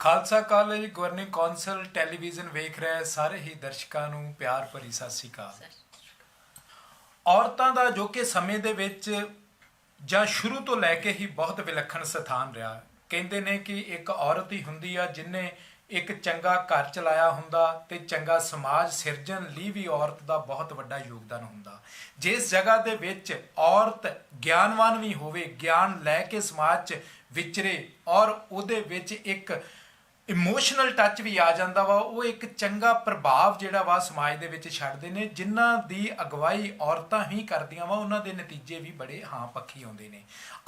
Khalsa college governing council television ਵੇਖ ਰਹੇ ਸਾਰੇ ਹੀ ਦਰਸ਼ਕਾਂ ਨੂੰ ਪਿਆਰ ਭਰੀ ਸਤਿ ਸ਼੍ਰੀ ਅਕਾਲ। ਔਰਤਾਂ ਦਾ ਜੋ ਕਿ ਸਮੇਂ ਦੇ ਵਿੱਚ ਜਾਂ ਸ਼ੁਰੂ ਤੋਂ ਲੈ ਕੇ ਹੀ ਬਹੁਤ ਵਿਲੱਖਣ ਸਥਾਨ ਰਿਹਾ। ਕਹਿੰਦੇ ਨੇ ਕਿ ਇੱਕ ਔਰਤ ਹੀ ਹੁੰਦੀ ਆ ਜਿਹਨੇ ਇੱਕ ਚੰਗਾ ਘਰ ਚਲਾਇਆ ਹੁੰਦਾ ਤੇ ਚੰਗਾ ਸਮਾਜ ਸਿਰਜਣ ਲਈ ਵੀ ਔਰਤ ਦਾ ਬਹੁਤ ਵੱਡਾ ਯੋਗਦਾਨ ਹੁੰਦਾ। ਜਿਸ ਜਗ੍ਹਾ ਦੇ ਵਿੱਚ ਔਰਤ ਗਿਆਨਵਾਨ ਵੀ ਹੋਵੇ, ਗਿਆਨ ਲੈ ਕੇ ਸਮਾਜ 'ਚ ਵਿਚਰੇ ਔਰ ਉਹਦੇ ਵਿੱਚ ਇੱਕ ਇਮੋਸ਼ਨਲ ਟੱਚ ਵੀ ਆ ਜਾਂਦਾ ਵਾ, ਉਹ ਇੱਕ ਚੰਗਾ ਪ੍ਰਭਾਵ ਜਿਹੜਾ ਵਾ ਸਮਾਜ ਦੇ ਵਿੱਚ ਛੱਡਦੇ ਨੇ। ਜਿਨ੍ਹਾਂ ਦੀ ਅਗਵਾਈ ਔਰਤਾਂ ਹੀ ਕਰਦੀਆਂ ਵਾ ਉਹਨਾਂ ਦੇ ਨਤੀਜੇ ਵੀ ਬੜੇ ਹਾਂ ਪੱਖੀ ਆਉਂਦੇ ਨੇ।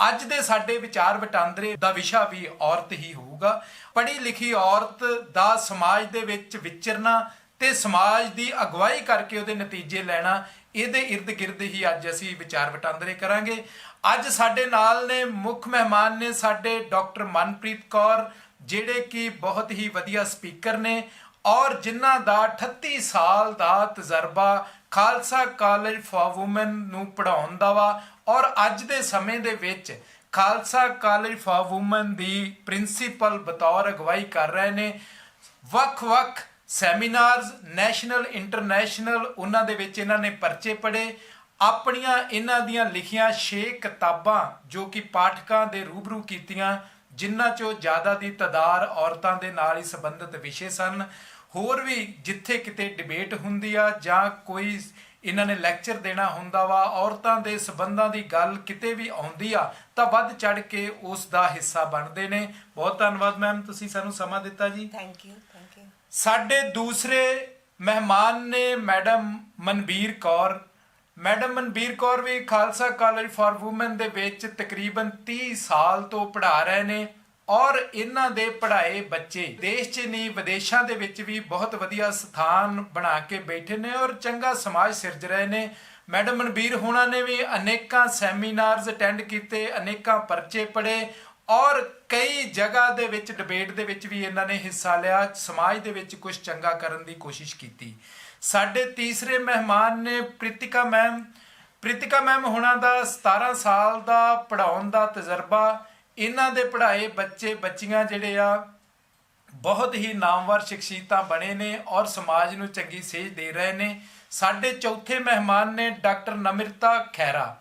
ਅੱਜ ਦੇ ਸਾਡੇ ਵਿਚਾਰ ਵਟਾਂਦਰੇ ਦਾ ਵਿਸ਼ਾ ਵੀ ਔਰਤ ਹੀ ਹੋਊਗਾ। ਪੜ੍ਹੀ ਲਿਖੀ ਔਰਤ ਦਾ ਸਮਾਜ ਦੇ ਵਿੱਚ ਵਿਚਰਨਾ ਤੇ ਸਮਾਜ ਦੀ ਅਗਵਾਈ ਕਰਕੇ ਉਹਦੇ ਨਤੀਜੇ ਲੈਣਾ, ਇਹਦੇ ਇਰਦ ਗਿਰਦ ਹੀ ਅੱਜ ਅਸੀਂ ਵਿਚਾਰ ਵਟਾਂਦਰੇ ਕਰਾਂਗੇ। ਅੱਜ ਸਾਡੇ ਨਾਲ ਨੇ ਮੁੱਖ ਮਹਿਮਾਨ ਨੇ ਸਾਡੇ ਡਾਕਟਰ ਮਨਪ੍ਰੀਤ ਕੌਰ, ਜਿਹੜੇ ਕਿ ਬਹੁਤ ਹੀ ਵਧੀਆ ਸਪੀਕਰ ਨੇ ਔਰ ਜਿਨ੍ਹਾਂ ਦਾ 38 ਸਾਲ ਦਾ ਤਜਰਬਾ ਖਾਲਸਾ ਕਾਲਜ ਫਾਰ ਵੂਮਨ ਨੂੰ ਪੜ੍ਹਾਉਣ ਦਾ ਵਾ ਔਰ ਅੱਜ ਦੇ ਸਮੇਂ ਦੇ ਵਿੱਚ Khalsa college for woman the principal ਬਤੌਰ ਅਗਵਾਈ ਕਰ ਰਹੇ ਨੇ। ਵੱਖ-ਵੱਖ ਸੈਮੀਨਾਰਸ ਨੈਸ਼ਨਲ ਇੰਟਰਨੈਸ਼ਨਲ ਉਹਨਾਂ ਦੇ ਵਿੱਚ ਇਹਨਾਂ ਨੇ ਪਰਚੇ ਪੜ੍ਹੇ। ਆਪਣੀਆਂ ਇਹਨਾਂ ਦੀਆਂ ਲਿਖੀਆਂ 6 ਕਿਤਾਬਾਂ ਜੋ ਕਿ ਪਾਠਕਾਂ ਦੇ ਰੂਬਰੂ ਕੀਤੀਆਂ, ਜਿਨ੍ਹਾਂ 'ਚੋਂ ਜ਼ਿਆਦਾ ਦੀ ਤਾਦਾਦ ਔਰਤਾਂ ਦੇ ਨਾਲ ਹੀ ਸੰਬੰਧਿਤ ਵਿਸ਼ੇ ਸਨ। ਹੋਰ ਵੀ ਜਿੱਥੇ ਕਿਤੇ ਡਿਬੇਟ ਹੁੰਦੀ ਆ ਜਾਂ ਕੋਈ ਇਹਨਾਂ ਨੇ ਲੈਕਚਰ ਦੇਣਾ ਹੁੰਦਾ ਵਾ, ਔਰਤਾਂ ਦੇ ਸੰਬੰਧਾਂ ਦੀ ਗੱਲ ਕਿਤੇ ਵੀ ਆਉਂਦੀ ਆ ਤਾਂ ਵੱਧ ਚੜ੍ਹ ਕੇ ਉਸ ਦਾ ਹਿੱਸਾ ਬਣਦੇ ਨੇ। ਬਹੁਤ ਧੰਨਵਾਦ ਮੈਮ, ਤੁਸੀਂ ਸਾਨੂੰ ਸਮਾਂ ਦਿੱਤਾ ਜੀ। Thank you. ਸਾਡੇ ਦੂਸਰੇ ਮਹਿਮਾਨ ਨੇ ਮੈਡਮ ਮਨਬੀਰ ਕੌਰ। ਮੈਡਮ ਮਨਬੀਰ ਕੌਰ ਵੀ ਖਾਲਸਾ ਕਾਲਜ ਫਾਰ ਵੂਮਨ ਦੇ ਵਿੱਚ ਤਕਰੀਬਨ 30 ਸਾਲ ਤੋਂ ਪੜ੍ਹਾ ਰਹੇ ਨੇ ਔਰ ਇਹਨਾਂ ਦੇ ਪੜ੍ਹਾਏ ਬੱਚੇ ਦੇਸ਼ 'ਚ ਨਹੀਂ ਵਿਦੇਸ਼ਾਂ ਦੇ ਵਿੱਚ ਵੀ ਬਹੁਤ ਵਧੀਆ ਸਥਾਨ ਬਣਾ ਕੇ ਬੈਠੇ ਨੇ ਔਰ ਚੰਗਾ ਸਮਾਜ ਸਿਰਜ ਰਹੇ ਨੇ। ਮੈਡਮ ਮਨਬੀਰ ਹੋਣਾ ਨੇ ਵੀ ਅਨੇਕਾਂ ਸੈਮੀਨਾਰਸ ਅਟੈਂਡ ਕੀਤੇ, ਅਨੇਕਾਂ ਪਰਚੇ ਪੜ੍ਹੇ ਔਰ ਕਈ ਜਗ੍ਹਾ ਦੇ ਵਿੱਚ ਡਿਬੇਟ ਦੇ ਵਿੱਚ ਵੀ ਇਹਨਾਂ ਨੇ ਹਿੱਸਾ ਲਿਆ, ਸਮਾਜ ਦੇ ਵਿੱਚ ਕੁਝ ਚੰਗਾ ਕਰਨ ਦੀ ਕੋਸ਼ਿਸ਼ ਕੀਤੀ। ਸਾਡੇ ਤੀਸਰੇ ਮਹਿਮਾਨ ਨੇ ਪ੍ਰੀਤਿਕਾ ਮੈਮ। ਪ੍ਰੀਤਿਕਾ ਮੈਮ ਹੋਣਾ ਦਾ 17 ਸਾਲ ਦਾ ਪੜ੍ਹਾਉਣ ਦਾ ਤਜਰਬਾ। ਇਹਨਾਂ ਦੇ ਪੜ੍ਹਾਏ ਬੱਚੇ ਬੱਚੀਆਂ ਜਿਹੜੇ ਆ ਬਹੁਤ ਹੀ ਨਾਮਵਰ ਸ਼ਖਸੀਅਤਾਂ ਬਣੇ ਨੇ ਔਰ ਸਮਾਜ ਨੂੰ ਚੰਗੀ ਸੇਧ ਦੇ ਰਹੇ ਨੇ। ਸਾਡੇ ਚੌਥੇ ਮਹਿਮਾਨ ਨੇ ਡਾਕਟਰ ਨਮਿਰਤਾ ਖਹਿਰਾ।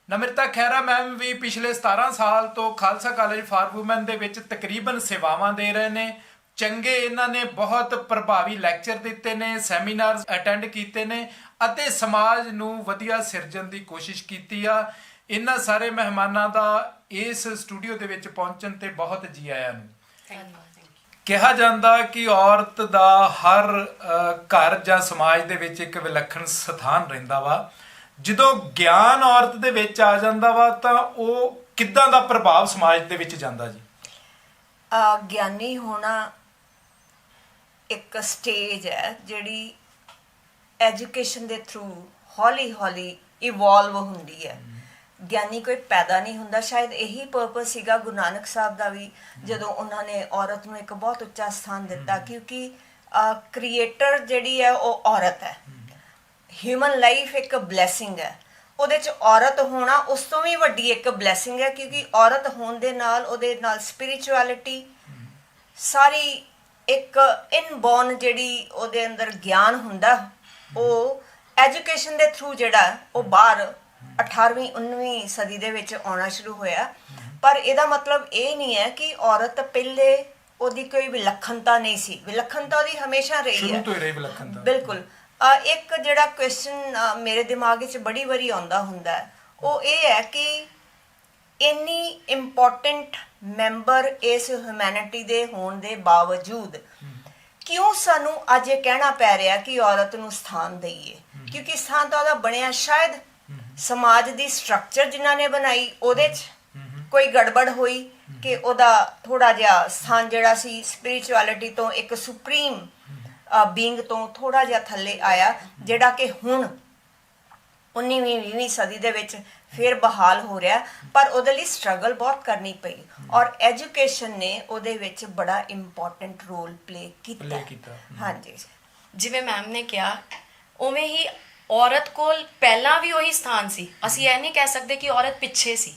ਨਮਿਰਤਾ ਖਹਿਰਾ ਮੈਮ ਵੀ ਪਿਛਲੇ 17 ਸਾਲ ਤੋਂ ਖਾਲਸਾ ਕਾਲਜ ਫਾਰ ਵੂਮਨ ਦੇ ਵਿੱਚ ਤਕਰੀਬਨ ਸੇਵਾਵਾਂ ਦੇ ਰਹੇ ਨੇ। ਚੰਗੇ ਇਹਨਾਂ ਨੇ ਬਹੁਤ ਪ੍ਰਭਾਵੀ ਲੈਕਚਰ ਦਿੱਤੇ ਨੇ, ਸੈਮੀਨਾਰਸ ਅਟੈਂਡ ਕੀਤੇ ਨੇ ਅਤੇ ਸਮਾਜ ਨੂੰ ਵਧੀਆ ਸਿਰਜਣ ਦੀ ਕੋਸ਼ਿਸ਼ ਕੀਤੀ ਆ। ਇਹਨਾਂ ਸਾਰੇ ਮਹਿਮਾਨਾਂ ਦਾ ਇਸ ਸਟੂਡੀਓ ਦੇ ਵਿੱਚ ਪਹੁੰਚਣ ਤੇ ਬਹੁਤ ਜੀ ਆਇਆਂ ਨੂੰ। ਕਿਹਾ ਜਾਂਦਾ ਕਿ ਔਰਤ ਦਾ ਹਰ ਘਰ ਜਾਂ ਸਮਾਜ ਦੇ ਵਿੱਚ ਇੱਕ ਵਿਲੱਖਣ ਸਥਾਨ ਰਹਿੰਦਾ ਵਾ। ਜਦੋਂ ਗਿਆਨ ਔਰਤ ਦੇ ਵਿੱਚ ਆ ਜਾਂਦਾ ਵਾ ਤਾਂ ਉਹ ਕਿੱਦਾਂ ਦਾ ਪ੍ਰਭਾਵ ਸਮਾਜ ਦੇ ਵਿੱਚ ਜਾਂਦਾ ਜੀ? ਗਿਆਨੀ ਹੋਣਾ ਇੱਕ ਸਟੇਜ ਹੈ ਜਿਹੜੀ ਐਜੂਕੇਸ਼ਨ ਦੇ ਥਰੂ ਹੌਲੀ ਹੌਲੀ ਇਵੋਲਵ ਹੁੰਦੀ ਹੈ। ਗਿਆਨੀ ਕੋਈ ਪੈਦਾ ਨਹੀਂ ਹੁੰਦਾ। ਸ਼ਾਇਦ ਇਹੀ ਪਰਪਸ ਸੀਗਾ ਗੁਰੂ ਨਾਨਕ ਸਾਹਿਬ ਦਾ ਵੀ, ਜਦੋਂ ਉਹਨਾਂ ਨੇ ਔਰਤ ਨੂੰ ਇੱਕ ਬਹੁਤ ਉੱਚਾ ਸਥਾਨ ਦਿੱਤਾ, ਕਿਉਂਕਿ ਕ੍ਰੀਏਟਰ ਜਿਹੜੀ ਹੈ ਉਹ ਔਰਤ ਹੈ। ਹਿਊਮਨ ਲਾਈਫ ਇੱਕ ਬਲੈਸਿੰਗ ਹੈ, ਉਹਦੇ 'ਚ ਔਰਤ ਹੋਣਾ ਉਸ ਤੋਂ ਵੀ ਵੱਡੀ ਇੱਕ ਬਲੈਸਿੰਗ ਹੈ, ਕਿਉਂਕਿ ਔਰਤ ਹੋਣ ਦੇ ਨਾਲ ਉਹਦੇ ਨਾਲ ਸਪਿਰਿਚੁਅਲਿਟੀ ਸਾਰੀ ਇੱਕ ਇਨਬੋਰਨ ਜਿਹੜੀ ਉਹਦੇ ਅੰਦਰ ਗਿਆਨ ਹੁੰਦਾ, ਉਹ ਐਜੂਕੇਸ਼ਨ ਦੇ ਥਰੂ ਜਿਹੜਾ ਉਹ ਬਾਹਰ 18ਵੀਂ 19ਵੀਂ ਸਦੀ ਦੇ ਵਿੱਚ ਆਉਣਾ ਸ਼ੁਰੂ ਹੋਇਆ। ਪਰ ਇਹਦਾ ਮਤਲਬ ਇਹ ਨਹੀਂ ਹੈ ਕਿ ਔਰਤ ਪਹਿਲੇ ਉਹਦੀ ਕੋਈ ਵਿਲੱਖਣਤਾ ਨਹੀਂ ਸੀ। ਵਿਲੱਖਣਤਾ ਉਹਦੀ ਹਮੇਸ਼ਾ ਰਹੀ ਹੈ, ਸ਼ੁਰੂ ਤੋਂ ਹੀ ਰਹੀ ਵਿਲੱਖਣਤਾ। ਬਿਲਕੁਲ। ਇੱਕ ਜਿਹੜਾ ਕੁਐਸਚਨ ਮੇਰੇ ਦਿਮਾਗ ਵਿੱਚ ਬੜੀ ਵਾਰੀ ਆਉਂਦਾ ਹੁੰਦਾ ਹੈ, ਉਹ ਇਹ ਹੈ ਕਿ ਇੰਨੀ ਇੰਪੋਰਟੈਂਟ ਮੈਂਬਰ ਇਸ ਹਿਊਮੈਨਿਟੀ ਦੇ ਹੋਣ ਦੇ ਬਾਵਜੂਦ ਕਿਉਂ ਸਾਨੂੰ ਅੱਜ ਇਹ ਕਹਿਣਾ ਪੈ ਰਿਹਾ ਕਿ ਔਰਤ ਨੂੰ ਸਥਾਨ ਦਈਏ? ਕਿਉਂਕਿ ਸਥਾਨ ਤਾਂ ਉਹਦਾ ਬਣਿਆ ਸ਼ਾਇਦ ਸਮਾਜ ਦੀ ਸਟਰਕਚਰ ਜਿਨ੍ਹਾਂ ਨੇ ਬਣਾਈ ਉਹਦੇ 'ਚ ਕੋਈ ਗੜਬੜ ਹੋਈ ਕਿ ਉਹਦਾ ਥੋੜਾ ਜਿਹਾ ਸਥਾਨ ਜਿਹੜਾ ਸੀ ਸਪਿਰਿਚੁਅਲਿਟੀ ਤੋਂ ਇੱਕ ਸੁਪਰੀਮ ਬੀਇੰਗ ਤੋਂ ਥੋੜਾ ਜਿਹਾ ਥੱਲੇ ਆਇਆ, ਜਿਹੜਾ ਕਿ ਹੁਣ 19ਵੀਂ 20ਵੀਂ ਸਦੀ ਦੇ ਵਿੱਚ ਫਿਰ ਬਹਾਲ ਹੋ ਰਿਹਾ। ਪਰ ਉਹਦੇ ਲਈ ਸਟਰਗਲ ਬਹੁਤ ਕਰਨੀ ਪਈ ਔਰ ਐਜੂਕੇਸ਼ਨ ਨੇ ਉਹਦੇ ਵਿੱਚ ਬੜਾ ਇੰਪੋਰਟੈਂਟ ਰੋਲ ਪਲੇ ਕੀਤਾ। ਹਾਂਜੀ, ਜਿਵੇਂ ਮੈਮ ਨੇ ਕਿਹਾ ਉਵੇਂ ਹੀ ਔਰਤ ਕੋਲ ਪਹਿਲਾਂ ਵੀ ਉਹੀ ਸਥਾਨ ਸੀ। ਅਸੀਂ ਇਹ ਨਹੀਂ ਕਹਿ ਸਕਦੇ ਕਿ ਔਰਤ ਪਿੱਛੇ ਸੀ।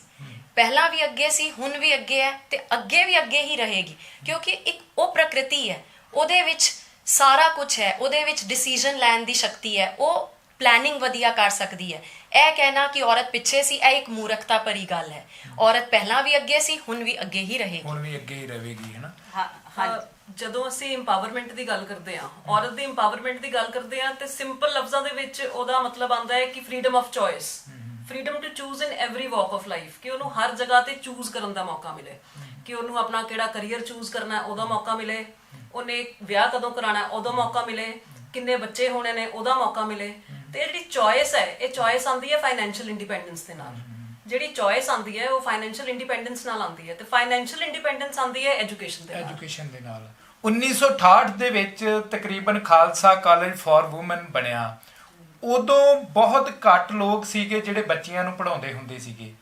ਪਹਿਲਾਂ ਵੀ ਅੱਗੇ ਸੀ, ਹੁਣ ਵੀ ਅੱਗੇ ਹੈ ਤੇ ਅੱਗੇ ਵੀ ਅੱਗੇ ਹੀ ਰਹੇਗੀ, ਕਿਉਂਕਿ ਇੱਕ ਉਹ ਪ੍ਰਕਿਰਤੀ ਹੈ, ਉਹਦੇ ਵਿੱਚ ਸਾਰਾ ਕੁਝ ਹੈ, ਉਹਦੇ ਵਿੱਚ ਡਿਸੀਜਨ ਲੈਣ ਦੀ ਸ਼ਕਤੀ ਹੈ, ਉਹ ਪਲੈਨਿੰਗ ਵਧੀਆ ਕਰ ਸਕਦੀ ਹੈ। ਇਹ ਕਹਿਣਾ ਕਿ ਔਰਤ ਪਿੱਛੇ ਸੀ, ਇਹ ਇੱਕ ਮੂਰਖਤਾ ਭਰੀ ਗੱਲ ਹੈ। ਔਰਤ ਪਹਿਲਾਂ ਵੀ ਅੱਗੇ ਸੀ, ਹੁਣ ਵੀ ਅੱਗੇ ਹੀ ਰਹੇਗੀ, ਹੁਣ ਵੀ ਅੱਗੇ ਹੀ ਰਹੇਗੀ, ਹੈ ਨਾ। ਜਦੋਂ ਅਸੀਂ ਇੰਪਾਵਰਮੈਂਟ ਦੀ ਗੱਲ ਕਰਦੇ ਹਾਂ, ਔਰਤ ਦੀ ਇੰਪਾਵਰਮੈਂਟ ਦੀ ਗੱਲ ਕਰਦੇ ਹਾਂ, ਤੇ ਸਿੰਪਲ ਲਫ਼ਜ਼ਾਂ ਦੇ ਵਿੱਚ ਉਹਦਾ ਮਤਲਬ ਆਉਂਦਾ ਹੈ ਕਿ freedom of choice, freedom to choose in every walk of life, ਕਿ ਉਹਨੂੰ ਹਰ ਜਗ੍ਹਾ ਤੇ ਚੂਜ਼ ਕਰਨ ਦਾ ਮੌਕਾ ਮਿਲੇ, ਕਿ ਉਹਨੂੰ ਆਪਣਾ ਕਿਹੜਾ ਕਰੀਅਰ ਚੂਜ਼ ਕਰਨਾ ਉਹਦਾ ਮੌਕਾ ਮਿਲੇ, ਉਹਨੇ ਵਿਆਹ ਕਦੋਂ ਕਰਾਉਣਾ ਉਹਦਾ ਮੌਕਾ ਮਿਲੇ, ਕਿੰਨੇ ਬੱਚੇ ਹੋਣੇ ਨੇ ਉਹਦਾ ਮੌਕਾ ਮਿਲੇ। ਤੇ ਇਹ ਜਿਹੜੀ ਚੋਇਸ ਹੈ, ਇਹ ਚੋਇਸ ਆਉਂਦੀ ਹੈ ਫਾਈਨੈਂਸ਼ੀਅਲ ਇੰਡੀਪੈਂਡੈਂਸ ਦੇ ਨਾਲ। ਜਿਹੜੀ ਚੋਇਸ ਆਉਂਦੀ ਹੈ ਉਹ ਫਾਈਨੈਂਸ਼ੀਅਲ ਇੰਡੀਪੈਂਡੈਂਸ ਨਾਲ ਆਉਂਦੀ ਹੈ, ਤੇ ਫਾਈਨੈਂਸ਼ੀਅਲ ਇੰਡੀਪੈਂਡੈਂਸ ਆਉਂਦੀ ਹੈ ਐਜੂਕੇਸ਼ਨ ਦੇ ਨਾਲ। ਐਜੂਕੇਸ਼ਨ ਦੇ ਨਾਲ 1968 ਦੇ ਵਿੱਚ ਤਕਰੀਬਨ ਖਾਲਸਾ ਕਾਲਜ ਫਾਰ ਵੂਮਨ ਬਣਿਆ। ਉਦੋਂ ਬਹੁਤ ਘੱਟ ਲੋਕ ਸੀਗੇ ਜਿਹੜੇ ਬੱਚਿਆਂ ਨੂੰ ਪੜ੍ਹਾਉਂਦੇ ਹੁੰਦੇ ਸੀਗੇ।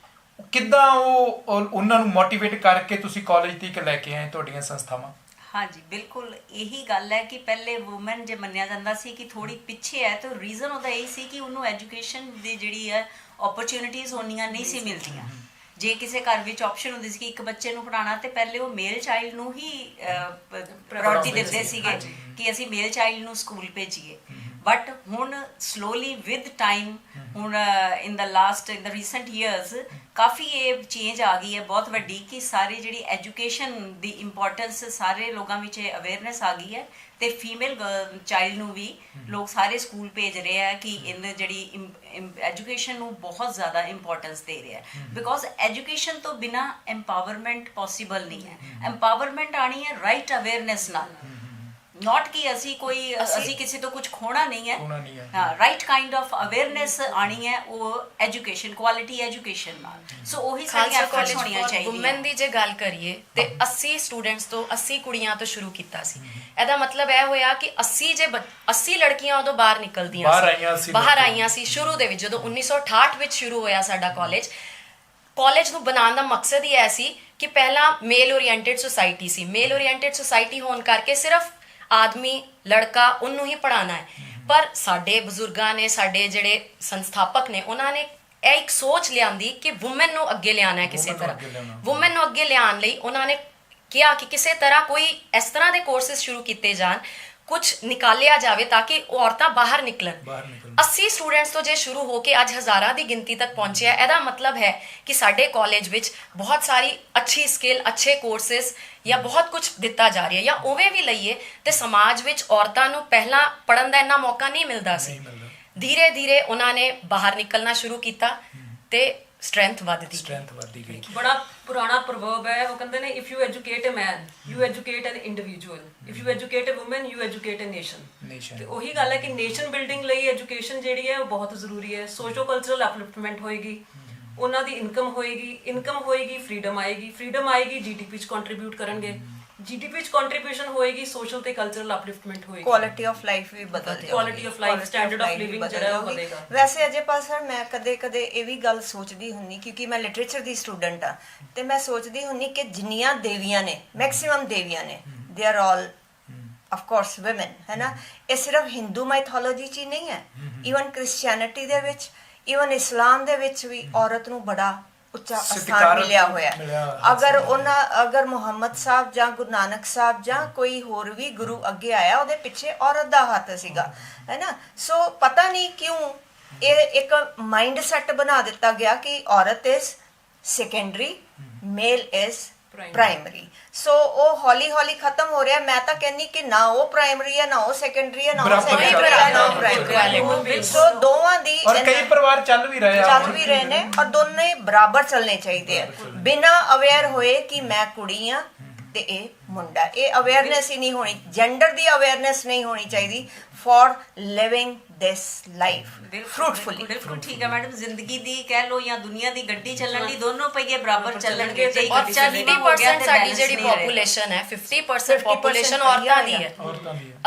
ਕਿੱਦਾਂ ਉਹ ਉਹਨਾਂ ਨੂੰ ਮੋਟੀਵੇਟ ਕਰਕੇ ਤੁਸੀਂ ਕਾਲਜ ਤੱਕ ਲੈ ਕੇ ਆਏ ਤੁਹਾਡੀਆਂ ਸੰਸਥਾਵਾਂ? ਹਾਂਜੀ, ਬਿਲਕੁਲ ਇਹੀ ਗੱਲ ਹੈ ਕਿ ਪਹਿਲੇ ਵੂਮਨ ਜੇ ਮੰਨਿਆ ਜਾਂਦਾ ਸੀ ਕਿ ਥੋੜੀ ਪਿੱਛੇ ਹੈ, ਤਾਂ ਰੀਜ਼ਨ ਉਹਦਾ ਇਹ ਸੀ ਕਿ ਉਹਨੂੰ ਐਜੂਕੇਸ਼ਨ ਦੀ ਜਿਹੜੀ ਹੈ ਓਪਰਚੁਨਿਟੀਜ਼ ਹੋਣੀਆਂ ਨਹੀਂ ਸੀ ਮਿਲਦੀਆਂ। ਜੇ ਕਿਸੇ ਘਰ ਵਿੱਚ ਆਪਸ਼ਨ ਹੁੰਦੀ ਸੀ ਕਿ ਇੱਕ ਬੱਚੇ ਨੂੰ ਪੜ੍ਹਾਉਣਾ, ਤੇ ਪਹਿਲੇ ਉਹ ਮੇਲ ਚਾਈਲਡ ਨੂੰ ਹੀ ਪ੍ਰਾਇੋਰਟੀ ਦਿੰਦੇ ਸੀਗੇ ਕਿ ਅਸੀਂ ਮੇਲ ਚਾਈਲਡ ਨੂੰ ਸਕੂਲ ਭੇਜੀਏ। ਬਟ ਹੁਣ ਸਲੋਲੀ ਵਿਦ ਟਾਈਮ, ਹੁਣ ਇਨ ਦਾ ਰੀਸੈਂਟ ਈਅਰਸ ਕਾਫੀ ਇਹ ਚੇਂਜ ਆ ਗਈ ਹੈ ਬਹੁਤ ਵੱਡੀ, ਕਿ ਸਾਰੀ ਜਿਹੜੀ ਐਜੂਕੇਸ਼ਨ ਦੀ ਇੰਪੋਰਟੈਂਸ ਸਾਰੇ ਲੋਕਾਂ ਵਿੱਚ ਅਵੇਅਰਨੈਸ ਆ ਗਈ ਹੈ, ਤੇ ਫੀਮੇਲ ਚਾਈਲਡ ਨੂੰ ਵੀ ਲੋਕ ਸਾਰੇ ਸਕੂਲ ਭੇਜ ਰਹੇ ਹੈ ਕਿ ਇਹਨਾਂ ਜਿਹੜੀ ਐਜੂਕੇਸ਼ਨ ਨੂੰ ਬਹੁਤ ਜ਼ਿਆਦਾ ਇੰਪੋਰਟੈਂਸ ਦੇ ਰਿਹਾ, ਬਿਕੋਜ਼ ਐਜੂਕੇਸ਼ਨ ਤੋਂ ਬਿਨਾ ਐਮਪਾਵਰਮੈਂਟ ਪੋਸੀਬਲ ਨਹੀਂ ਹੈ। ਐਮਪਾਵਰਮੈਂਟ ਆਣੀ ਹੈ ਰਾਈਟ ਅਵੇਅਰਨੈਸ ਨਾਲ, ਨੋਟ ਕਿ ਅਸੀਂ ਕਿਸੇ ਤੋਂ ਕੁਝ ਖੋਣਾ ਨਹੀਂ ਹੈ, ਹਾਂ, ਰਾਈਟ ਕਾਈਂਡ ਆਫ ਅਵੇਅਰਨੈਸ ਆਣੀ ਹੈ ਉਹ ਐਜੂਕੇਸ਼ਨ, ਕੁਆਲਿਟੀ ਐਜੂਕੇਸ਼ਨ ਨਾਲ। ਸੋ ਉਹੀ ਸਾਡੀਆਂ ਐਫਰਟਸ ਹੋਣੀਆਂ ਚਾਹੀਦੀਆਂ। ਵੂਮਨ ਦੀ ਜੇ ਗੱਲ ਕਰੀਏ ਤੇ 80 ਸਟੂਡੈਂਟਸ ਤੋਂ 80 ਕੁੜੀਆਂ ਤੋਂ ਸ਼ੁਰੂ ਕੀਤਾ ਸੀ। ਇਹਦਾ ਮਤਲਬ ਇਹ ਹੋਇਆ ਕਿ 80 ਲੜਕੀਆਂ ਉਦੋਂ ਬਾਹਰ ਨਿਕਲਦੀਆਂ ਬਾਹਰ ਆਈਆਂ ਸੀ ਸ਼ੁਰੂ ਦੇ ਵਿੱਚ। ਜਦੋਂ 1968 ਵਿੱਚ ਸ਼ੁਰੂ ਹੋਇਆ ਸਾਡਾ ਕਾਲਜ ਨੂੰ ਬਣਾਉਣ ਦਾ ਮਕਸਦ ਹੀ ਇਹ ਸੀ ਕਿ ਪਹਿਲਾਂ ਮੇਲ ਓਰੀਐਂਟਡ ਸੁਸਾਇਟੀ ਸੀ। ਮੇਲ ਓਰੀਐਂਟਡ ਸੁਸਾਇਟੀ ਹੋਣ ਕਰਕੇ ਸਿਰਫ ਆਦਮੀ ਲੜਕਾ ਉਹਨੂੰ ਹੀ ਪੜ੍ਹਾਉਣਾ ਹੈ, ਪਰ ਸਾਡੇ ਬਜ਼ੁਰਗਾਂ ਨੇ, ਸਾਡੇ ਜਿਹੜੇ ਸੰਸਥਾਪਕ ਨੇ, ਉਹਨਾਂ ਨੇ ਇਹ ਇੱਕ ਸੋਚ ਲਿਆਂਦੀ ਕਿ ਵੂਮਨ ਨੂੰ ਅੱਗੇ ਲਿਆਉਣਾ ਹੈ ਕਿਸੇ ਤਰ੍ਹਾਂ। ਵੂਮਨ ਨੂੰ ਅੱਗੇ ਲਿਆਉਣ ਲਈ ਉਹਨਾਂ ਨੇ ਕਿਹਾ ਕਿ ਕਿਸੇ ਤਰ੍ਹਾਂ ਕੋਈ ਇਸ ਤਰ੍ਹਾਂ ਦੇ ਕੋਰਸਿਸ ਸ਼ੁਰੂ ਕੀਤੇ ਜਾਣ, ਕੁਝ ਨਿਕਾਲਿਆ ਜਾਵੇ ਤਾਂ ਕਿ ਉਹ ਔਰਤਾਂ ਬਾਹਰ ਨਿਕਲਣ। 80 ਸਟੂਡੈਂਟਸ ਤੋਂ ਜੇ ਸ਼ੁਰੂ ਹੋ ਕੇ ਅੱਜ ਹਜ਼ਾਰਾਂ ਦੀ ਗਿਣਤੀ ਤੱਕ ਪਹੁੰਚਿਆ, ਇਹਦਾ ਮਤਲਬ ਹੈ ਕਿ ਸਾਡੇ ਕਾਲਜ ਵਿੱਚ ਬਹੁਤ ਸਾਰੀ ਅੱਛੀ ਸਕਿੱਲ, ਅੱਛੇ ਕੋਰਸਿਸ ਜਾਂ ਬਹੁਤ ਕੁਝ ਦਿੱਤਾ ਜਾ ਰਿਹਾ। ਜਾਂ ਉਵੇਂ ਵੀ ਲਈਏ ਤੇ ਸਮਾਜ ਵਿੱਚ ਔਰਤਾਂ ਨੂੰ ਪਹਿਲਾਂ ਪੜ੍ਹਨ ਦਾ ਇੰਨਾ ਮੌਕਾ ਨਹੀਂ ਮਿਲਦਾ ਸੀ। ਧੀਰੇ ਧੀਰੇ ਉਹਨਾਂ ਨੇ ਬਾਹਰ ਨਿਕਲਣਾ ਸ਼ੁਰੂ ਕੀਤਾ ਤੇ ਸਟਰੈਂਥ ਵੱਧਦੀ ਗਈ। ਬੜਾ ਪੁਰਾਣਾ ਪ੍ਰਵਰਬ ਹੈ, ਉਹ ਕਹਿੰਦੇ ਨੇ if you educate a man you educate an individual, if you educate a woman you educate a nation. ਤੇ ਉਹੀ ਗੱਲ ਹੈ ਕਿ ਨੇਸ਼ਨ ਬਿਲਡਿੰਗ ਲਈ ਐਜੂਕੇਸ਼ਨ ਜਿਹੜੀ ਹੈ ਉਹ ਬਹੁਤ ਜ਼ਰੂਰੀ ਹੈ। ਸੋਸ਼ੋ ਕਲਚਰਲ ਅਪਲਿਫਟਮੈਂਟ ਹੋਏਗੀ, ਉਹਨਾਂ ਦੀ ਇਨਕਮ ਹੋਏਗੀ, ਫਰੀडम ਆਏਗੀ, ਜੀਡੀਪੀ 'ਚ ਕੰਟਰੀਬਿਊਟ ਕਰਨਗੇ, ਜੀਡੀਪੀ 'ਚ ਕੰਟਰੀਬਿਊਸ਼ਨ ਹੋਏਗੀ, ਸੋਸ਼ਲ ਤੇ ਕਲਚਰਲ ਅਪਲਿਫਟਮੈਂਟ ਹੋਏਗੀ, ਕੁਆਲਿਟੀ ਆਫ ਲਾਈਫ ਵੀ ਬਦਲੇਗੀ, quality of life, standard of living ਜਿਹੜਾ ਉਹ ਵਧੇਗਾ। ਵੈਸੇ ਅਜੇਪਾਲ ਸਰ, ਮੈਂ ਕਦੇ ਇਹ ਵੀ ਗੱਲ ਸੋਚਦੀ ਹੁੰਨੀ, ਕਿਉਂਕਿ ਮੈਂ ਲਿਟਰੇਚਰ ਦੀ ਸਟੂਡੈਂਟ ਆ, ਤੇ ਮੈਂ ਸੋਚਦੀ ਹੁੰਨੀ ਕਿ ਜਿੰਨੀਆਂ ਦੇਵੀਆਂ ਨੇ, ਮੈਕਸਿਮਮ ਦੇਵੀਆਂ ਨੇ, they are all of course woman, ਹੈ ਨਾ। ਇਹ ਸਿਰਫ ਹਿੰਦੂ ਮਾਈਥੋਲੋਜੀ 'ਚ ਹੀ ਨਹੀਂ ਹੈ, ਈਵਨ ਕ੍ਰਿਸਚੀਅਨਿਟੀ ਦੇ ਵਿੱਚ, ਈਵਨ ਇਸਲਾਮ ਦੇ ਵਿੱਚ ਵੀ ਔਰਤ ਨੂੰ ਬੜਾ ਉੱਚਾ ਸਥਾਨ ਮਿਲਿਆ ਹੋਇਆ। ਅਗਰ ਮੁਹੰਮਦ ਸਾਹਿਬ ਜਾਂ ਗੁਰੂ ਨਾਨਕ ਸਾਹਿਬ ਜਾਂ ਕੋਈ ਹੋਰ ਵੀ ਗੁਰੂ ਅੱਗੇ ਆਇਆ, ਉਹਦੇ ਪਿੱਛੇ ਔਰਤ ਦਾ ਹੱਥ ਸੀਗਾ, ਹੈ ਨਾ। ਸੋ ਪਤਾ ਨਹੀਂ ਕਿਉਂ ਇਹ ਇੱਕ ਮਾਈਂਡ ਸੈਟ ਬਣਾ ਦਿੱਤਾ ਗਿਆ ਕਿ ਔਰਤ is secondary, male is primary. So ਉਹ ਹੌਲੀ ਹੌਲੀ ਖਤਮ ਹੋ ਰਿਹਾ। ਮੈਂ ਤਾਂ ਕਹਿੰਦੀ ਕਿ ਨਾ ਉਹ ਪ੍ਰਾਇਮਰੀ ਹੈ, ਨਾ ਉਹ ਸੈਕੰਡਰੀ ਹੈ, ਨਾ ਉਹ ਸੈਕੰਡਰੀ ਹੈ, ਨਾ ਉਹ ਪ੍ਰਾਇਮਰੀ। ਸੋ ਦੋਵਾਂ ਦੀ, ਔਰ ਕਈ ਪਰਿਵਾਰ ਚੱਲ ਵੀ ਰਹੇ ਨੇ, ਔਰ ਦੋਨੇ ਬਰਾਬਰ ਚੱਲਣੇ ਚਾਹੀਦੇ ਆ, ਬਿਨਾਂ ਅਵੇਅਰ ਹੋਏ ਕਿ ਮੈਂ ਕੁੜੀ ਆ ਤੇ ਇਹ ਮੁੰਡਾ। ਇਹ ਅਵੇਅਰਨੈਸ ਹੀ ਨਹੀਂ ਹੋਣੀ, ਜੈਂਡਰ ਦੀ ਅਵੇਅਰਨੈਸ ਨਹੀਂ ਹੋਣੀ ਚਾਹੀਦੀ ਫॉर ਲਿਵਿੰਗ ਦਿਸ ਲਾਈਫ ਫਰੂਟਫੁਲੀ। ਬਿਲਕੁਲ ਠੀਕ ਹੈ ਮੈਡਮ, ਜ਼ਿੰਦਗੀ ਦੀ ਕਹਿ ਲੋ ਜਾਂ ਦੁਨੀਆ ਦੀ ਗੱਡੀ ਚੱਲਣ ਲਈ ਦੋਨੋਂ ਪਹੀਏ ਬਰਾਬਰ ਚੱਲਣਗੇ। ਔਰ 40% ਸਾਡੀ ਜਿਹੜੀ ਪੋਪੂਲੇਸ਼ਨ ਹੈ, 50% ਪੋਪੂਲੇਸ਼ਨ ਔਰਤਾਂ ਦੀ ਹੈ।